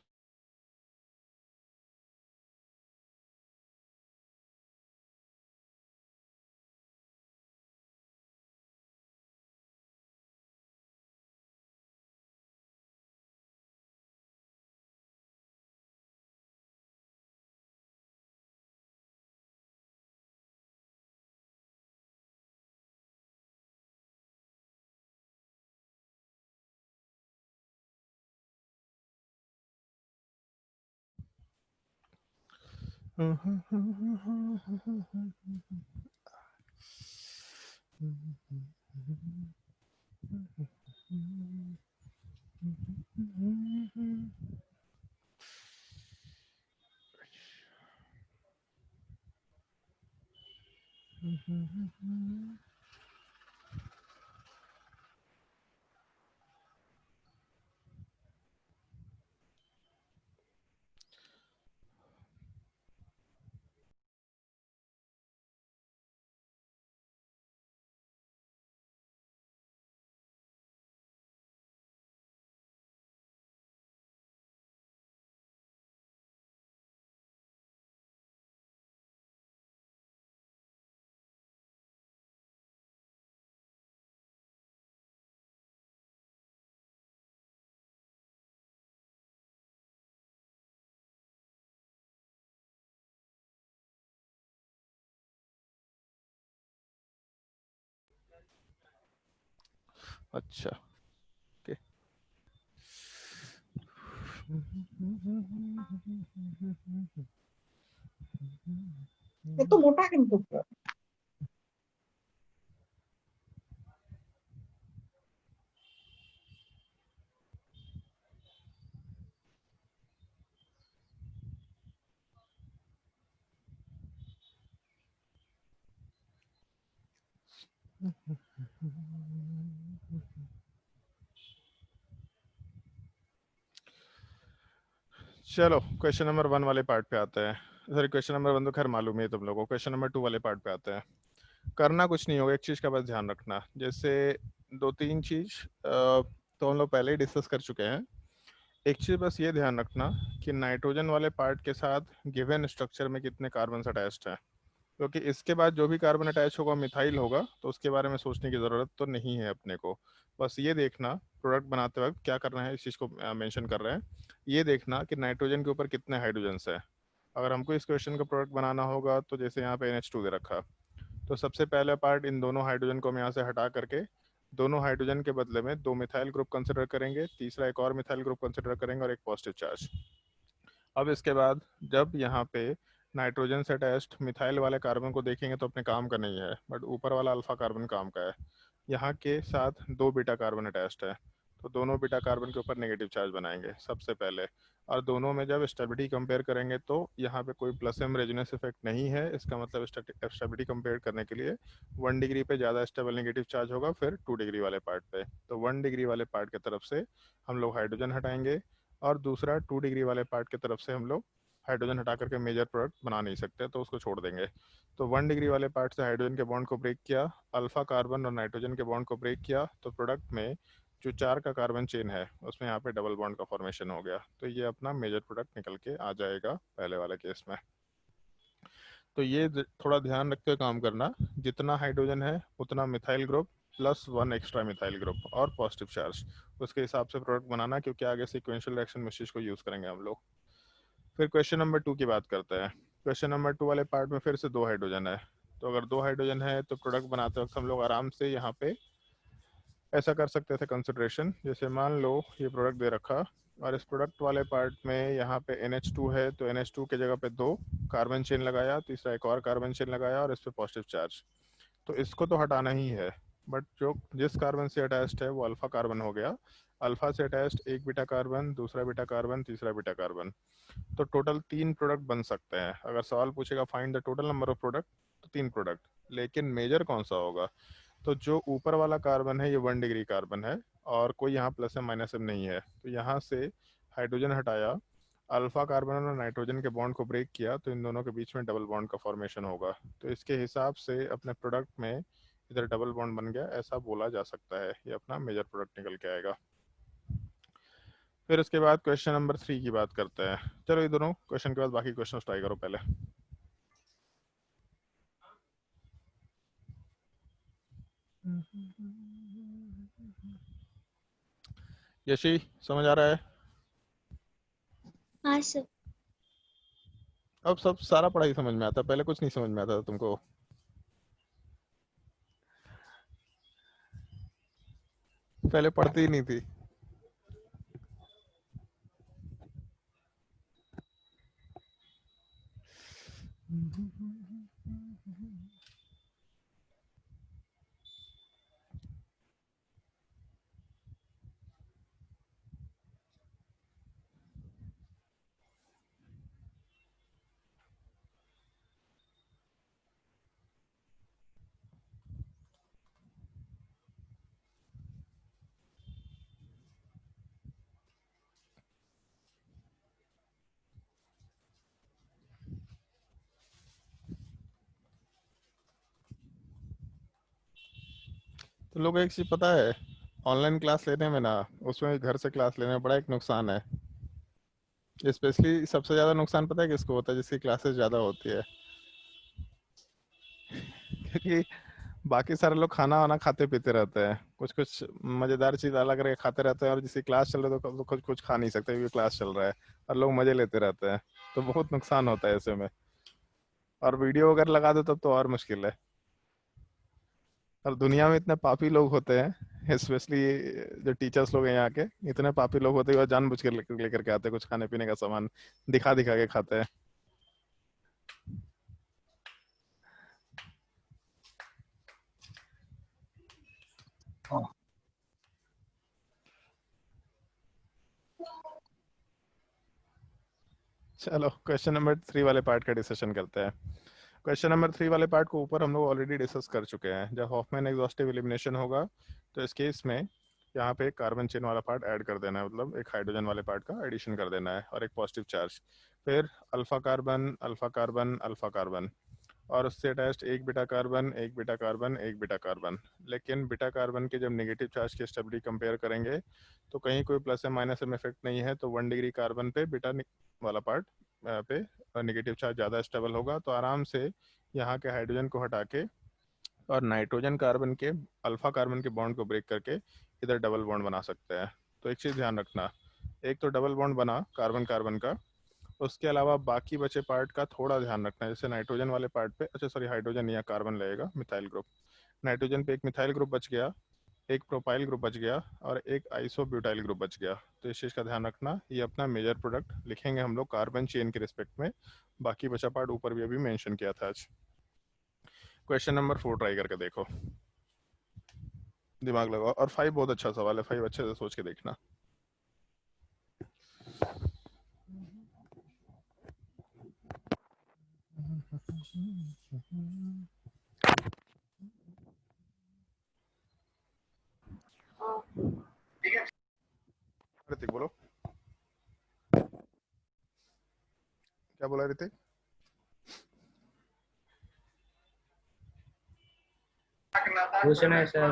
अच्छा, ओके। ये तो मोटा है इनपुट। चलो क्वेश्चन नंबर 1 वाले पार्ट पे आते हैं। सॉरी, क्वेश्चन नंबर 1 तो खैर मालूम ही है तुम लोगों को। क्वेश्चन नंबर 2 वाले पार्ट पे आते हैं। करना कुछ नहीं होगा, एक चीज़ का बस ध्यान रखना। जैसे दो तीन चीज़ तो हम लोग पहले ही डिस्कस कर चुके हैं। एक चीज़ बस ये ध्यान रखना कि नाइट्रोजन वाले पार्ट के साथ गिवन स्ट्रक्चर में कितने कार्बन अटैच्ड हैं, क्योंकि इसके बाद जो भी कार्बन अटैच होगा मिथाइल होगा, तो उसके बारे में सोचने की ज़रूरत तो नहीं है अपने को। बस ये देखना प्रोडक्ट बनाते वक्त क्या करना है, इस चीज़ को मेंशन कर रहे हैं। ये देखना कि नाइट्रोजन के ऊपर कितने हाइड्रोजन्स है। अगर हमको इस क्वेश्चन का प्रोडक्ट बनाना होगा तो जैसे यहाँ पे NH2 दे रखा, तो सबसे पहला पार्ट इन दोनों हाइड्रोजन को हम यहाँ से हटा करके दोनों हाइड्रोजन के बदले में दो मिथाइल ग्रुप कंसिडर करेंगे, तीसरा एक और मिथाइल ग्रुप कंसिडर करेंगे और एक पॉजिटिव चार्ज। अब इसके बाद जब यहाँ पे नाइट्रोजन से अटैच्ड मिथाइल वाले कार्बन को देखेंगे तो अपने काम का नहीं है, बट ऊपर वाला अल्फा कार्बन काम का है। यहाँ के साथ दो बीटा कार्बन अटैच्ड है, तो दोनों बीटा कार्बन के ऊपर नेगेटिव चार्ज बनाएंगे सबसे पहले। और दोनों में जब स्टेबिलिटी कंपेयर करेंगे तो यहाँ पे कोई प्लस एम रेजोनेंस इफेक्ट नहीं है। इसका मतलब स्टेबिलिटी कंपेयर करने के लिए 1 डिग्री पे ज़्यादा स्टेबल नेगेटिव चार्ज होगा, फिर 2 डिग्री वाले पार्ट पे। तो 1 डिग्री वाले पार्ट की तरफ से हम लोग हाइड्रोजन हटाएंगे, और दूसरा 2 डिग्री वाले पार्ट की तरफ से हम लोग हाइड्रोजन हटा करके मेजर प्रोडक्ट बना नहीं सकते, तो उसको छोड़ देंगे। तो 1 डिग्री वाले पार्ट से हाइड्रोजन के बॉन्ड को ब्रेक किया, अल्फा कार्बन और नाइट्रोजन के बॉन्ड को ब्रेक किया, तो प्रोडक्ट में जो 4 का कार्बन चेन है उसमें यहाँ पे डबल बॉन्ड का फॉर्मेशन हो गया। तो ये अपना मेजर प्रोडक्ट निकल के आ जाएगा पहले वाले केस में। तो ये थोड़ा ध्यान रखते हुए काम करना, जितना हाइड्रोजन है उतना methyl group plus 1 extra methyl group और पॉजिटिव चार्ज, उसके हिसाब से प्रोडक्ट बनाना, क्योंकि आगे सिक्वेंशियल रिएक्शन में इस चीज़ को यूज़ करेंगे हम लोग। फिर क्वेश्चन नंबर 2 की बात करते हैं। क्वेश्चन नंबर 2 वाले पार्ट में फिर से दो हाइड्रोजन है, तो अगर दो हाइड्रोजन है तो प्रोडक्ट बनाते वक्त हम लोग आराम से यहाँ पे ऐसा कर सकते थे कंसिडरेशन। जैसे मान लो ये प्रोडक्ट दे रखा, और इस प्रोडक्ट वाले पार्ट में यहाँ पे NH2 है, तो NH2 के जगह पे दो कार्बन चेन लगाया, तीसरा एक और कार्बन चेन लगाया और इस पे पॉजिटिव चार्ज। तो इसको तो हटाना ही है, बट जो जिस कार्बन से अटैच्ड है वो अल्फा कार्बन हो गया। अल्फा से अटैच्ड एक बीटा कार्बन, दूसरा बीटा कार्बन, तीसरा बीटा कार्बन, तो टोटल 3 प्रोडक्ट बन सकते हैं। अगर सवाल पूछेगा find the total number of product, तो 3 प्रोडक्ट। लेकिन मेजर कौन सा होगा, तो जो ऊपर वाला कार्बन है ये 1 डिग्री कार्बन है और कोई यहाँ प्लस एम माइनस एम नहीं है, तो यहाँ से हाइड्रोजन हटाया, अल्फा कार्बन और नाइट्रोजन के बॉन्ड को ब्रेक किया, तो इन दोनों के बीच में डबल बॉन्ड का फॉर्मेशन होगा। तो इसके हिसाब से अपने प्रोडक्ट में इधर डबल बॉन्ड बन गया, ऐसा बोला जा सकता है। ये अपना मेजर प्रोडक्ट निकल के आएगा। फिर उसके बाद क्वेश्चन नंबर 3 की बात करते हैं। चलो ये दोनों क्वेश्चन के बाद बाकी क्वेश्चन ट्राई करो पहले। यशी, समझ आ रहा है? हाँ सर। अब सब सारा पढ़ाई समझ में आता, पहले कुछ नहीं समझ में आता था तुमको। पहले पढ़ती ही नहीं थी। तो लोगों को एक चीज़ पता है, ऑनलाइन क्लास लेने में ना, उसमें घर से क्लास लेने में बड़ा एक नुकसान है। स्पेशली सबसे ज़्यादा नुकसान पता है किसको होता है? जिसकी क्लासेस ज़्यादा होती है। क्योंकि बाकी सारे लोग खाना वाना खाते पीते रहते हैं, कुछ कुछ मज़ेदार चीज़ अलग करके खाते रहते हैं, और जिसकी क्लास चल रही है तो कुछ कुछ खा नहीं सकते क्योंकि क्लास चल रहा है, और लोग मज़े लेते रहते हैं। तो बहुत नुकसान होता है ऐसे में। और वीडियो वगैरह लगा दो तब तो और मुश्किल है। और दुनिया में इतने पापी लोग होते हैं, स्पेशली जो टीचर्स लोग हैं यहाँ के, इतने पापी लोग होते हैं और जानबूझ के लेकर के आते हैं कुछ खाने पीने का सामान, दिखा दिखा के खाते हैं। चलो क्वेश्चन नंबर 3 वाले पार्ट का डिस्कशन करते हैं। क्वेश्चन नंबर 3 वाले पार्ट को ऊपर हम लोग ऑलरेडी डिस्कस कर चुके हैं। जब हॉफमैन एग्जॉस्टिव एलिमिनेशन होगा तो इस केस में यहाँ पे एक कार्बन चेन वाला पार्ट ऐड कर देना है, मतलब एक हाइड्रोजन वाले पार्ट का एडिशन कर देना है और एक पॉजिटिव चार्ज। फिर alpha carbon alpha carbon alpha carbon, और उससे अटैच्ड एक बीटा कार्बन एक बीटा कार्बन एक बीटा कार्बन। लेकिन बीटा कार्बन के जब नेगेटिव चार्ज की स्टेबिलिटी कंपेयर करेंगे तो कहीं कोई प्लस या माइनस में इफेक्ट नहीं है, तो 1 डिग्री कार्बन पे बीटा वाला पार्ट पे नेगेटिव चार्ज ज़्यादा स्टेबल होगा, तो आराम से यहाँ के हाइड्रोजन को हटा के और नाइट्रोजन कार्बन के अल्फा कार्बन के बॉन्ड को ब्रेक करके इधर डबल बॉन्ड बना सकते हैं। तो एक चीज़ ध्यान रखना, एक तो डबल बॉन्ड बना कार्बन कार्बन का, उसके अलावा बाकी बचे पार्ट का थोड़ा ध्यान रखना है। जैसे नाइट्रोजन वाले पार्ट पे, अच्छा सॉरी हाइड्रोजन या कार्बन लगेगा, मिथाइल ग्रुप। नाइट्रोजन पे एक मिथाइल ग्रुप बच गया, एक प्रोपाइल ग्रुप बच गया और एक आइसोब्यूटाइल ग्रुप बच गया। तो इस चीज़ का ध्यान रखना, ये अपना मेजर प्रोडक्ट लिखेंगे हम लोग कार्बन चेन के रिस्पेक्ट में। बाकी बचा पार्ट ऊपर भी अभी मेंशन किया था आज। क्वेश्चन नंबर 4 ट्राई करके देखो, दिमाग लगाओ। और 5 बहुत अच्छा सवाल है, 5 अच्छे से सोच के देखना। ऋतिक बोलो, क्या बोला ऋतिक? कुछ नहीं सर,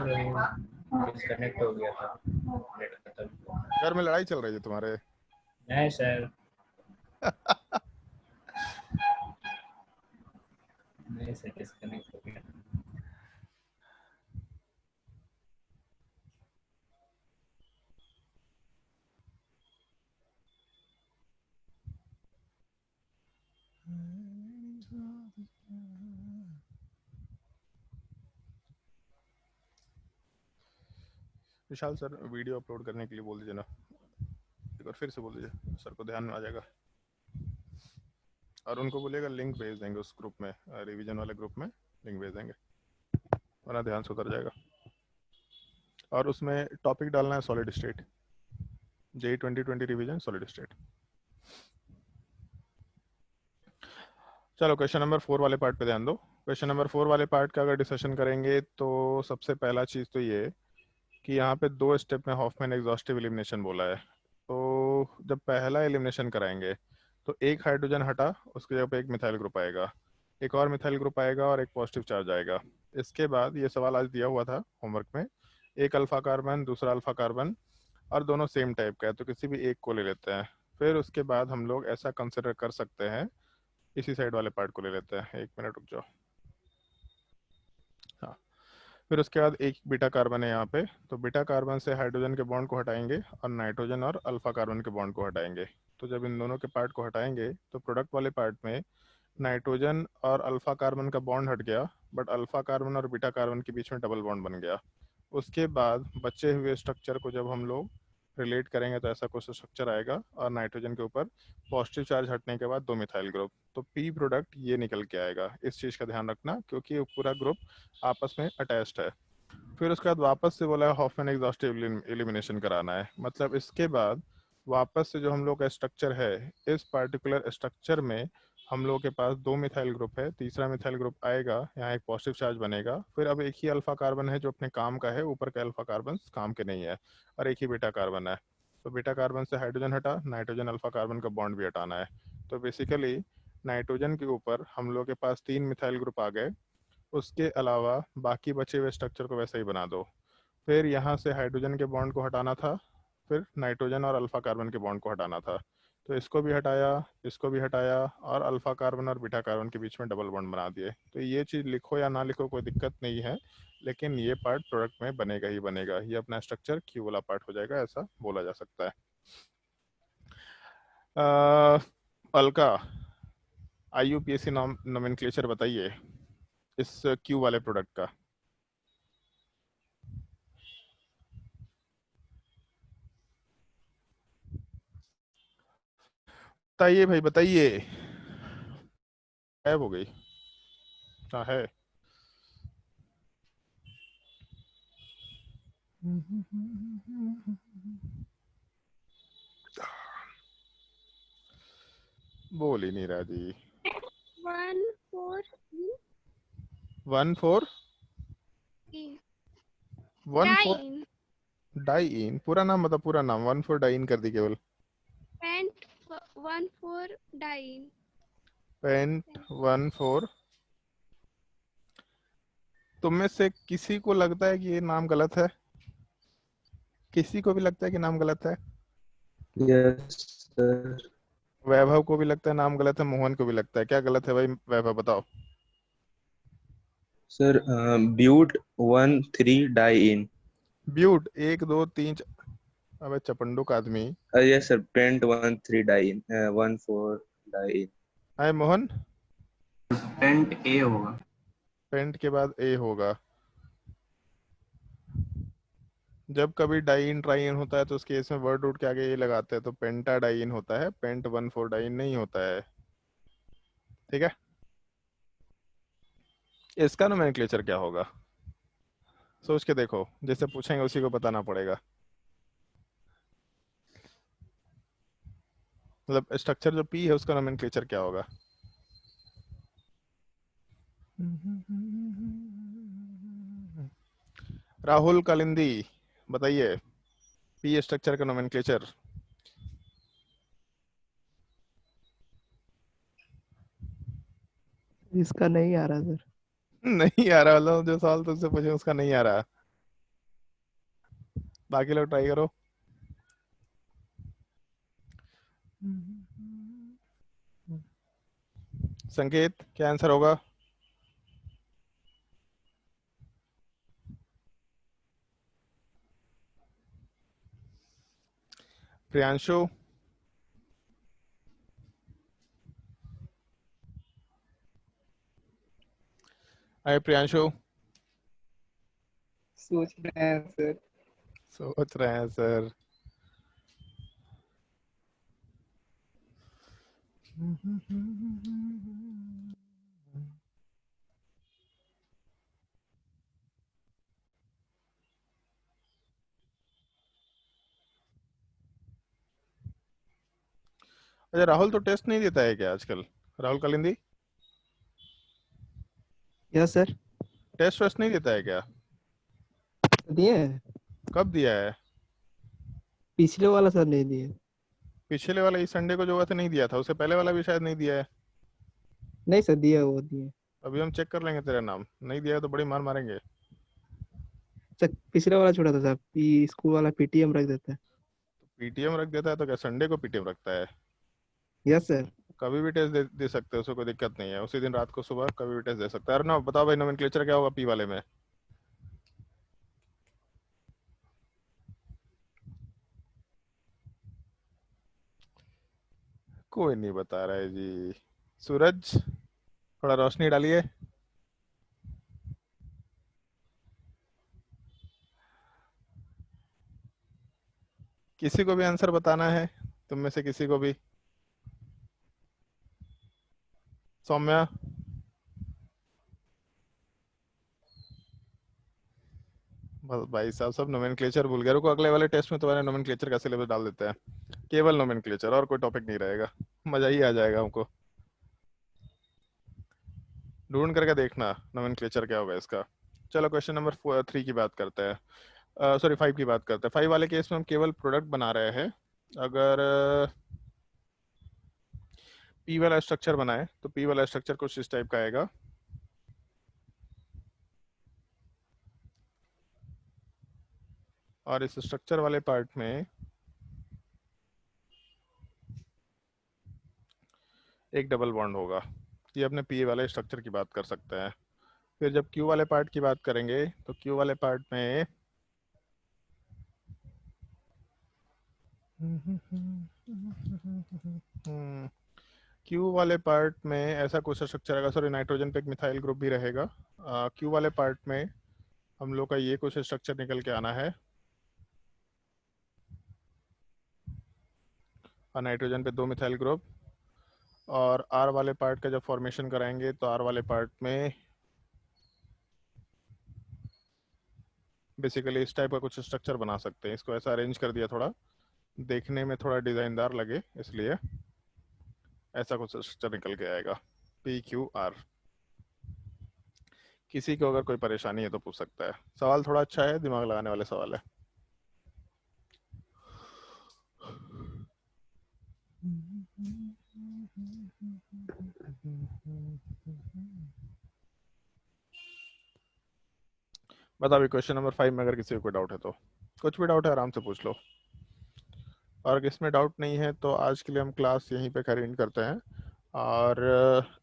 डिस्कनेक्ट हो गया था, नेट खत्म। घर में लड़ाई चल रही है तुम्हारे? नहीं सर, नहीं सर, डिस्कनेक्ट हो गया। विशाल सर वीडियो अपलोड करने के लिए बोल दीजिए ना, एक बार फिर से बोल दीजिए, सर को ध्यान में आ जाएगा। और उनको बोलिएगा लिंक भेज देंगे उस ग्रुप में, रिवीजन वाले ग्रुप में लिंक भेज देंगे, वरना ध्यान से उतर जाएगा। और उसमें टॉपिक डालना है solid state, JEE 2020 revision solid state. चलो क्वेश्चन नंबर 4 वाले पार्ट पे ध्यान दो। क्वेश्चन नंबर 4 वाले पार्ट का अगर डिस्कशन करेंगे तो सबसे पहला चीज़ तो ये कि यहाँ पे 2 स्टेप में हॉफमैन एग्जॉस्टिव एलिमिनेशन बोला है। तो जब पहला एलिमिनेशन कराएंगे तो एक हाइड्रोजन हटा, उसकी जगह पे एक मिथाइल ग्रुप आएगा, एक और मिथाइल ग्रुप आएगा और एक पॉजिटिव चार्ज आएगा। इसके बाद ये सवाल आज दिया हुआ था होमवर्क में, एक अल्फा कार्बन दूसरा अल्फा कार्बन और दोनों सेम टाइप का है, तो किसी भी एक को ले लेते हैं। फिर उसके बाद हम लोग ऐसा कंसिडर कर सकते हैं, इसी साइड वाले पार्ट को ले लेते हैं, 1 मिनट रुक जाओ। हाँ, फिर उसके बाद एक बीटा कार्बन है यहाँ पे, तो बीटा कार्बन से हाइड्रोजन के बॉन्ड को हटाएंगे और नाइट्रोजन और अल्फा कार्बन के बॉन्ड को हटाएंगे। तो जब इन दोनों के पार्ट को हटाएंगे तो प्रोडक्ट वाले पार्ट में नाइट्रोजन और अल्फा कार्बन का बॉन्ड हट गया, बट अल्फा कार्बन और बीटा कार्बन के बीच में डबल बॉन्ड बन गया। उसके बाद बचे हुए स्ट्रक्चर को जब हम लोग रिलेट करेंगे तो ऐसा कुछ स्ट्रक्चर आएगा, और नाइट्रोजन के ऊपर पॉजिटिव चार्ज हटने के बाद 2 मिथाइल ग्रुप, तो पी प्रोडक्ट ये निकल के आएगा। इस चीज़ का ध्यान रखना क्योंकि पूरा ग्रुप आपस में अटैच्ड है। फिर उसके बाद वापस से बोला है हॉफमैन एग्जॉस्टिव एलिमिनेशन कराना है, मतलब इसके बाद वापस से जो हम लोग का स्ट्रक्चर है, इस पार्टिकुलर स्ट्रक्चर में हम लोग के पास 2 मिथाइल ग्रुप है, तीसरा मिथाइल ग्रुप आएगा, यहाँ एक पॉजिटिव चार्ज बनेगा। फिर अब एक ही अल्फा कार्बन है जो अपने काम का है, ऊपर के अल्फा कार्बन काम के नहीं है, और एक ही बीटा कार्बन है। तो बीटा कार्बन से हाइड्रोजन हटा, नाइट्रोजन अल्फा कार्बन का बॉन्ड भी हटाना है। तो बेसिकली नाइट्रोजन के ऊपर हम लोग के पास 3 मिथाइल ग्रुप आ गए, उसके अलावा बाकी बचे हुए स्ट्रक्चर को वैसे ही बना दो। फिर यहाँ से हाइड्रोजन के बॉन्ड को हटाना था, फिर नाइट्रोजन और अल्फा कार्बन के बॉन्ड को हटाना था। तो इसको भी हटाया, इसको भी हटाया, और अल्फा कार्बन और बीटा कार्बन के बीच में डबल बॉन्ड बना दिए। तो ये चीज़ लिखो या ना लिखो कोई दिक्कत नहीं है, लेकिन ये पार्ट प्रोडक्ट में बनेगा ही बनेगा। ये अपना स्ट्रक्चर क्यू वाला पार्ट हो जाएगा, ऐसा बोला जा सकता है। अलका, IUPAC नोमेनक्लेचर बताइए इस क्यू वाले प्रोडक्ट का। बताइए भाई बताइए। गायब हो गई। हाँ है। बोल ही नहीं रहा जी। 1,4 1,4 डाइइन। पूरा नाम बता, पूरा नाम। 1,4 डाइइन कर दी केवल। Pent 1,4 diene. पेंट 1,4। तुम में से किसी को लगता है कि ये नाम गलत है? किसी को भी लगता है कि नाम गलत है? Yes sir. वैभव को भी लगता है नाम गलत है, मोहन को भी लगता है। क्या गलत है भाई वैभव, बताओ। Sir ब्यूट 1,3 diene. ब्यूट 1 2 3 अबे चपंडुक आदमी। Yes sir, pent 1,3 diene 1,4 diene. Hi Mohan. Pent a होगा। पेंट के बाद ए होगा। जब कभी डाइन ट्राइन होता है तो उस केस में वर्ड रूट के आगे ये लगाते हैं, तो पेंटा डाइन होता है, पेंट 1,4 डाइन नहीं होता है। ठीक है, इसका नोमेनक्लेचर क्या होगा सोच के देखो, जैसे पूछेंगे उसी को बताना पड़ेगा। मतलब स्ट्रक्चर जो पी है उसका नोमेनक्लेचर क्या होगा? राहुल कालिंदी बताइए पी स्ट्रक्चर का नोमेनक्लेचर। इसका नहीं आ रहा सर। नहीं आ रहा, मतलब जो सवाल तुझसे पूछे उसका नहीं आ रहा। बाकी लोग ट्राई करो। संकेत क्या आंसर होगा? प्रियांशु। हाय प्रियांशु। सोच रहे हैं सर। सोच रहे हैं सर। अच्छा राहुल तो टेस्ट नहीं देता है क्या आजकल? Rahul Kalindi yes sir. Test वेस्ट नहीं देता है क्या? दिए हैं। कब दिया है? पिछले वाला सर नहीं दिए। पिछले वाला इस संडे को जो हुआ था नहीं दिया था, उससे पहले वाला भी शायद नहीं दिया है। नहीं सर दिया, वो दिए। अभी हम चेक कर लेंगे तेरा नाम। नहीं दिया है तो बड़ी मार मारेंगे। सर पिछले वाला छोड़ा था सर, स्कूल वाला पीटीएम रख देता है। पीटीएम रख देता है तो क्या संडे को पीटीएम रखता है? Yes sir. कभी भी टेस्ट दे सकते हो, उसको कोई दिक्कत नहीं है। उसी दिन रात को सुबह कभी भी टेस्ट दे सकता है। अरे ना बताओ भाई नोमेनक्लेचर क्या होगा पी वाले में? कोई नहीं बता रहा है जी। सूरज थोड़ा रोशनी डालिए। किसी को भी आंसर बताना है तुम में से किसी को भी? सौम्या। बस भाई साहब सब नोमेनक्लेचर भूल गए। रुको अगले वाले टेस्ट में तुम्हारे नोमेनक्लेचर का सिलेबस डाल देते हैं। केवल नोमेनक्लेचर, और कोई टॉपिक नहीं रहेगा। मजा ही आ जाएगा हमको। ढूंढ करके देखना नोमेनक्लेचर क्या होगा इसका। चलो क्वेश्चन नंबर 3 की बात करते हैं, सॉरी 5 की बात करते हैं। 5 वाले केस में हम केवल प्रोडक्ट बना रहे हैं। अगर पी वाला स्ट्रक्चर बनाए तो पी वाला स्ट्रक्चर कुछ इस टाइप का आएगा। और इस स्ट्रक्चर वाले पार्ट में एक डबल बॉन्ड होगा। ये अपने पी वाले स्ट्रक्चर की बात कर सकते हैं। फिर जब क्यू वाले पार्ट की बात करेंगे तो क्यू वाले पार्ट में क्यू वाले पार्ट में ऐसा कुछ स्ट्रक्चर रहेगा, सॉरी नाइट्रोजन पे एक मिथाइल ग्रुप भी रहेगा। क्यू वाले पार्ट में हम लोग का ये कुछ स्ट्रक्चर निकल के आना है। नाइट्रोजन पे 2 मिथाइल ग्रुप, और आर वाले पार्ट का जब फॉर्मेशन कराएंगे तो आर वाले पार्ट में बेसिकली इस टाइप का कुछ स्ट्रक्चर बना सकते हैं। इसको ऐसा अरेंज कर दिया, थोड़ा देखने में थोड़ा डिजाइनदार लगे, इसलिए ऐसा कुछ स्ट्रक्चर निकल के आएगा पी क्यू आर। किसी को अगर कोई परेशानी है तो पूछ सकता है। सवाल थोड़ा अच्छा है, दिमाग लगाने वाले सवाल है। बताओ अभी क्वेश्चन नंबर 5 में अगर किसी को कोई डाउट है तो, कुछ भी डाउट है आराम से पूछ लो, और अगर इसमें डाउट नहीं है तो आज के लिए हम क्लास यहीं पे खैर एंड करते हैं। और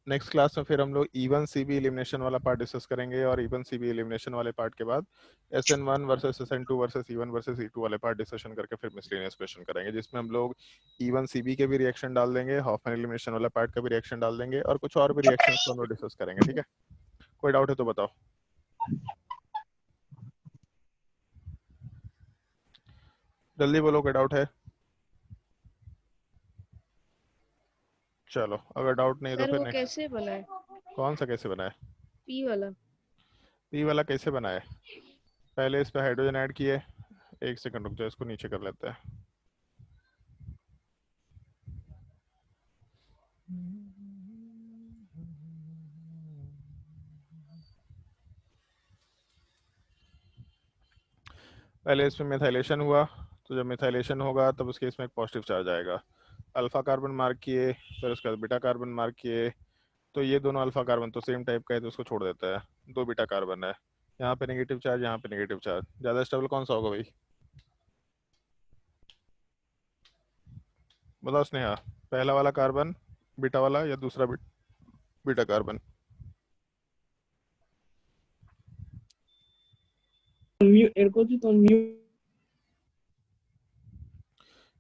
नेक्स्ट क्लास में फिर हम लोग E1 CB एलिमिनेशन वाला पार्ट डिस्कस करेंगे, और E1 CB एलिमिनेशन वाले पार्ट के बाद SN1 versus SN2 versus E1 versus E2 वाले पार्ट डिस्कशन करके फिर मिसलेनियस क्वेश्चन करेंगे, जिसमें हम लोग E1 CB के भी रिएक्शन डाल देंगे, हॉफमैन एलिमिनेशन वाला पार्ट का भी रिएक्शन डाल देंगे, और कुछ और भी रिएक्शन हम लोग डिस्कस करेंगे। ठीक है, कोई डाउट है तो बताओ। जल्दी बोलो, कोई डाउट है? चलो, अगर डाउट नहीं है तो सर फिर वो नेक्स्ट। कैसे बना है कौन सा कैसे बना है? पी वाला? पी वाला कैसे बना है? पहले इस पे हाइड्रोजन ऐड किए। एक सेकंड रुक जाओ, इसको नीचे कर लेते हैं। पहले इसमें मिथाइलेशन हुआ, तो जब मिथाइलेशन होगा तब उसके इसमें एक पॉजिटिव चार्ज आएगा। अल्फा कार्बन मार्क किए, फिर उसके बाद बीटा कार्बन मार्क किए, तो ये दोनों अल्फा कार्बन तो सेम टाइप का है तो उसको छोड़ देता है। 2 बीटा कार्बन है, यहाँ पे नेगेटिव चार्ज, यहाँ पे नेगेटिव चार्ज, ज़्यादा स्टेबल कौन सा होगा भाई? बताओ स्नेहा, पहला वाला कार्बन बीटा वाला या दूसरा बीटा कार्बन?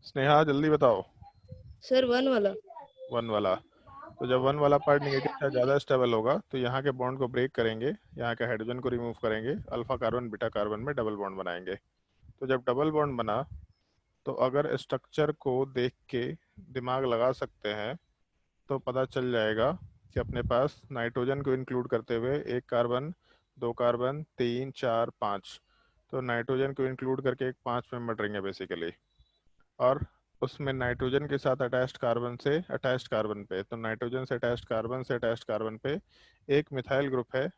स्नेहा जल्दी बताओ। सर 1 वाला। 1 वाला। तो जब 1 वाला पार्ट नेगेटिव चार्ज ज़्यादा स्टेबल होगा तो यहाँ के बॉन्ड को ब्रेक करेंगे, यहाँ के हाइड्रोजन को रिमूव करेंगे, अल्फा कार्बन बीटा कार्बन में डबल बॉन्ड बनाएंगे। तो जब डबल बॉन्ड बना तो अगर स्ट्रक्चर को देख के दिमाग लगा सकते हैं तो पता चल जाएगा कि अपने पास नाइट्रोजन को इंक्लूड करते हुए 1 कार्बन, 2 कार्बन, 3, 4, 5, तो नाइट्रोजन को इंक्लूड करके एक 5 मेंबर रिंग है बेसिकली। और उसमें नाइट्रोजन के साथ अटैच्ड कार्बन से अटैच्ड कार्बन पे, तो नाइट्रोजन से अटैच्ड कार्बन से अटैच्ड कार्बन पे एक मिथाइल ग्रुप है,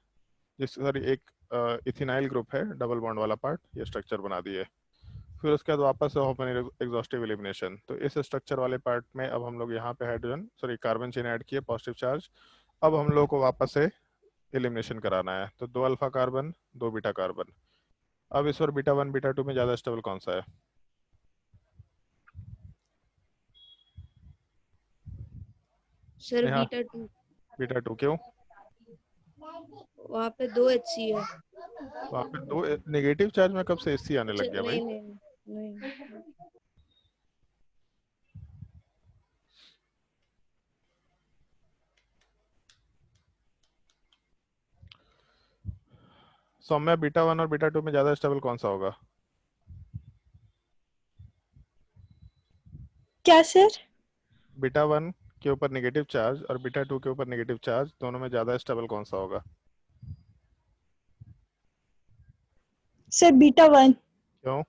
जिस सॉरी एक इथिनाइल ग्रुप है, डबल बॉन्ड वाला पार्ट, ये स्ट्रक्चर बना दिए। फिर उसके बाद वापस से होपन एग्जॉस्टिव एलिमिनेशन, तो इस स्ट्रक्चर वाले पार्ट में अब हम लोग यहाँ पे hydrogen sorry carbon chain add किए, पॉजिटिव चार्ज। अब हम लोग को वापस से एलिमिनेशन कराना है, तो 2 अल्फा कार्बन, 2 बीटा कार्बन। अब इस बार बीटा 1 बीटा 2 में ज़्यादा स्टेबल कौन सा है? Sir Sneha, beta 2। बीटा 2 क्यों? वहाँ पे 2 HC है। वहाँ पे 2 नेगेटिव चार्ज में कब से एससी आने लग गया भाई? नहीं नहीं नहीं। सौम्या, बीटा 1 और बीटा 2 में ज़्यादा स्टेबल कौन सा होगा? क्या सर? बीटा 1 के ऊपर नेगेटिव चार्ज और बीटा 2 के ऊपर नेगेटिव चार्ज, दोनों में ज़्यादा स्टेबल कौन सा होगा? सर बीटा 1 क्यों?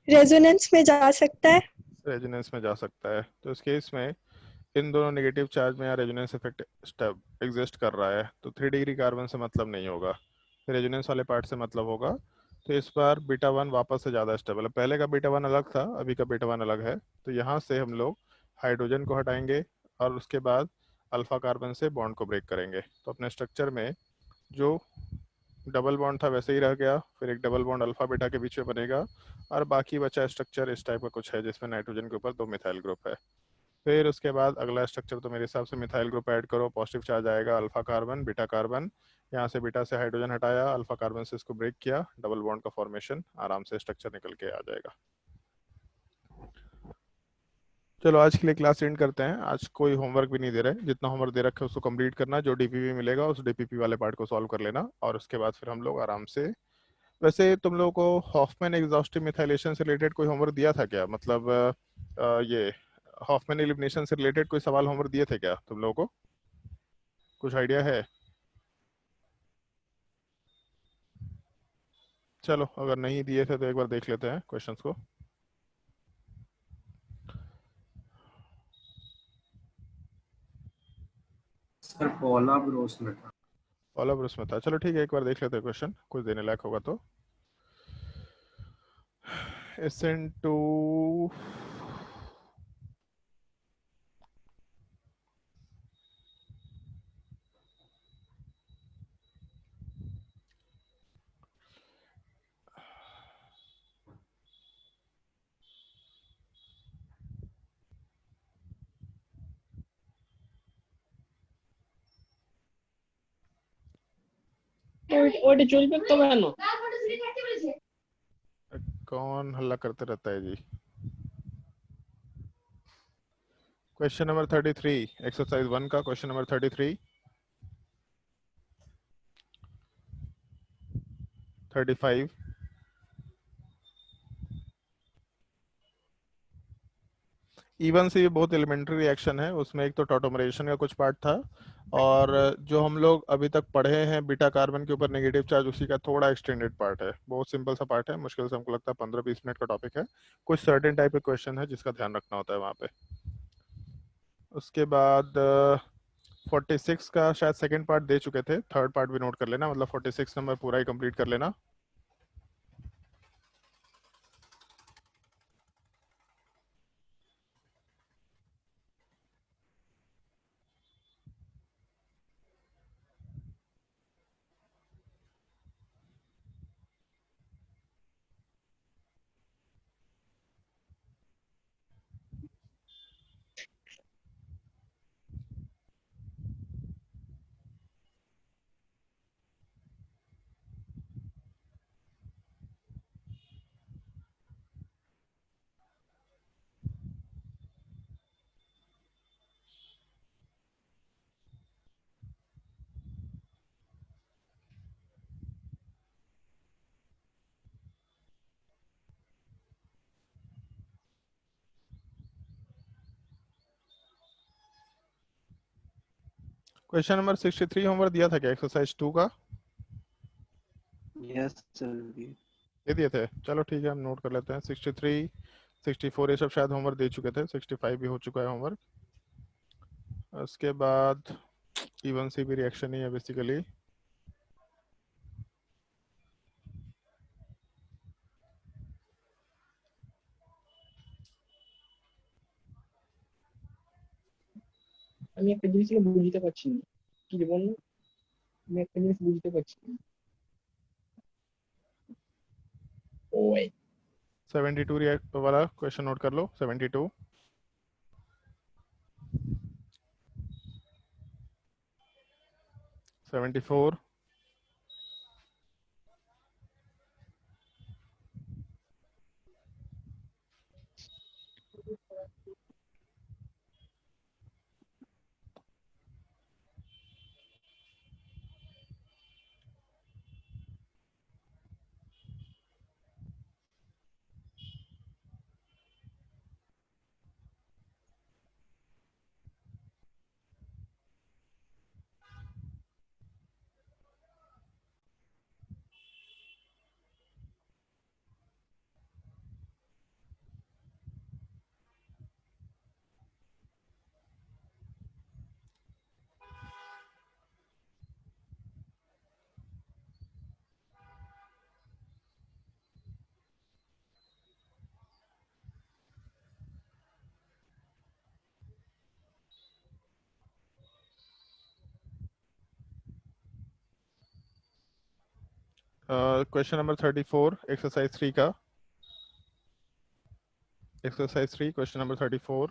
रेजोनेंस में जा सकता है। रेजोनेंस में जा सकता है, तो इस केस में इन दोनों नेगेटिव चार्ज में यहाँ रेजोनेंस इफेक्ट एग्जिस्ट कर रहा है, तो 3 डिग्री कार्बन से मतलब नहीं होगा, रेजोनेंस वाले पार्ट से मतलब होगा। तो इस बार बीटा 1 वापस से ज़्यादा स्टेबल है, पहले का बीटा 1 अलग था, अभी का बीटा 1 अलग है। तो यहाँ से हम लोग हाइड्रोजन को हटाएंगे और उसके बाद अल्फा कार्बन से बॉन्ड को ब्रेक करेंगे। तो अपने स्ट्रक्चर में जो डबल बॉन्ड था वैसे ही रह गया, फिर एक डबल बॉन्ड अल्फा बीटा के बीच में बनेगा, और बाकी बचा स्ट्रक्चर इस टाइप का कुछ है जिसमें नाइट्रोजन के ऊपर 2 मिथाइल ग्रुप है। फिर उसके बाद अगला स्ट्रक्चर तो मेरे हिसाब से मिथाइल ग्रुप ऐड करो, पॉजिटिव चार्ज आएगा, अल्फा कार्बन बीटा कार्बन, यहाँ से बीटा से हाइड्रोजन हटाया, अल्फा कार्बन से इसको ब्रेक किया, डबल बॉन्ड का फॉर्मेशन, आराम से स्ट्रक्चर निकल के आ जाएगा। चलो आज के लिए क्लास एंड करते हैं। आज कोई होमवर्क भी नहीं दे रहे, जितना होमवर्क दे रखे उसको कंप्लीट करना, जो डीपीपी मिलेगा उस डीपीपी वाले पार्ट को सॉल्व कर लेना, और उसके बाद फिर हम लोग आराम से। वैसे तुम लोगों को हॉफमैन एग्जॉस्टिव मिथाइलेशन से रिलेटेड कोई होमवर्क दिया था क्या? मतलब ये हॉफमैन एलिमिनेशन से रिलेटेड कोई सवाल होमवर्क दिए थे क्या तुम लोगों को? कुछ आइडिया है? चलो अगर नहीं दिए थे तो एक बार देख लेते हैं क्वेश्चंस को। सर पॉला ब्रोस में था। पॉला ब्रूस में था, चलो ठीक है, एक बार देख लेते हैं क्वेश्चन, कुछ देने लायक होगा तो। SN2 कौन हल्ला करते रहता है जी? क्वेश्चन नंबर 33, एक्सरसाइज 1 का क्वेश्चन नंबर 33, 35। इवन से ये बहुत एलिमेंट्री रिएक्शन है, उसमें एक तो टॉटोमरेशन का कुछ पार्ट था, और जो हम लोग अभी तक पढ़े हैं बीटा कार्बन के ऊपर नेगेटिव चार्ज, उसी का थोड़ा एक्सटेंडेड पार्ट है। बहुत सिंपल सा पार्ट है, मुश्किल से हमको लगता है 15-20 मिनट का टॉपिक है। कुछ सर्टेन टाइप के क्वेश्चन है जिसका ध्यान रखना होता है वहाँ पे। उसके बाद 46 का शायद सेकंड पार्ट दे चुके थे, थर्ड पार्ट भी नोट कर लेना, मतलब 46 नंबर पूरा ही कंप्लीट कर लेना। क्वेश्चन नंबर 63 होमवर्क दिया था क्या एक्सरसाइज 2 का? Yes sir. ये दिए थे, चलो ठीक है, हम नोट कर लेते हैं। 63, 64 ये सब शायद होमवर्क दे चुके थे, 65 भी हो चुका है होमवर्क। उसके बाद इवन सी भी रिएक्शन ही है बेसिकली। আমি একটা জিনিস বুঝতে পারছি না, কি রে বল, আমি একটা জিনিস বুঝতে পারছি না। ওই 72 वाला क्वेश्चन नोट कर लो, 72। 74। क्वेश्चन नंबर 34 एक्सरसाइज 3 का, exercise 3 question number 34।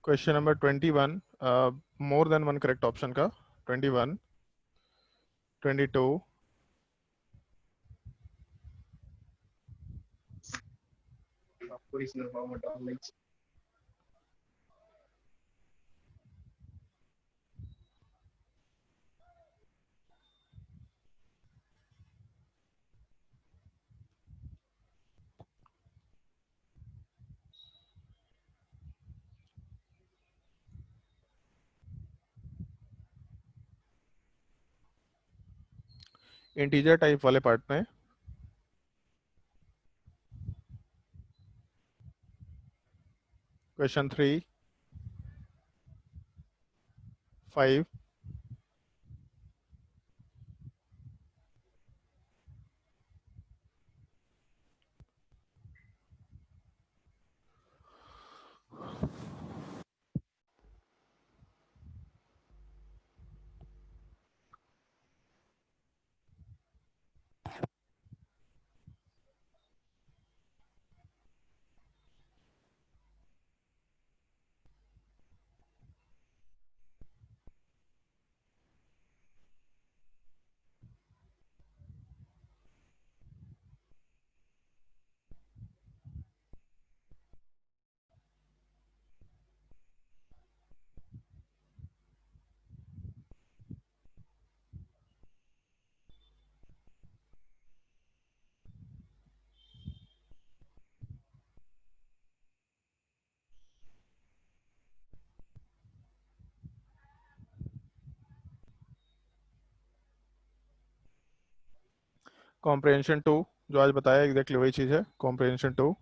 Question number 21, more than one correct option का, 21, 22, original format online. Integer type वाले पार्ट में क्वेश्चन 3, 5, कॉम्प्रिहेंशन 2 जो आज बताया एग्जैक्टली वही चीज़ है, कॉम्प्रिहेंशन 2।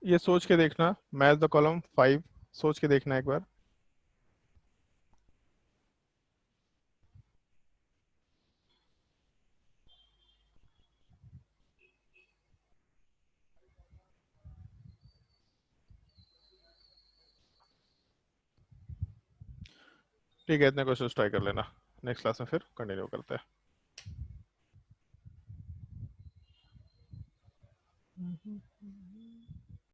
ये सोच के देखना, मैच द कॉलम 5, सोच के देखना एक बार। ठीक है, इतने क्वेश्चन ट्राई कर लेना, नेक्स्ट क्लास में फिर कंटिन्यू करते हैं।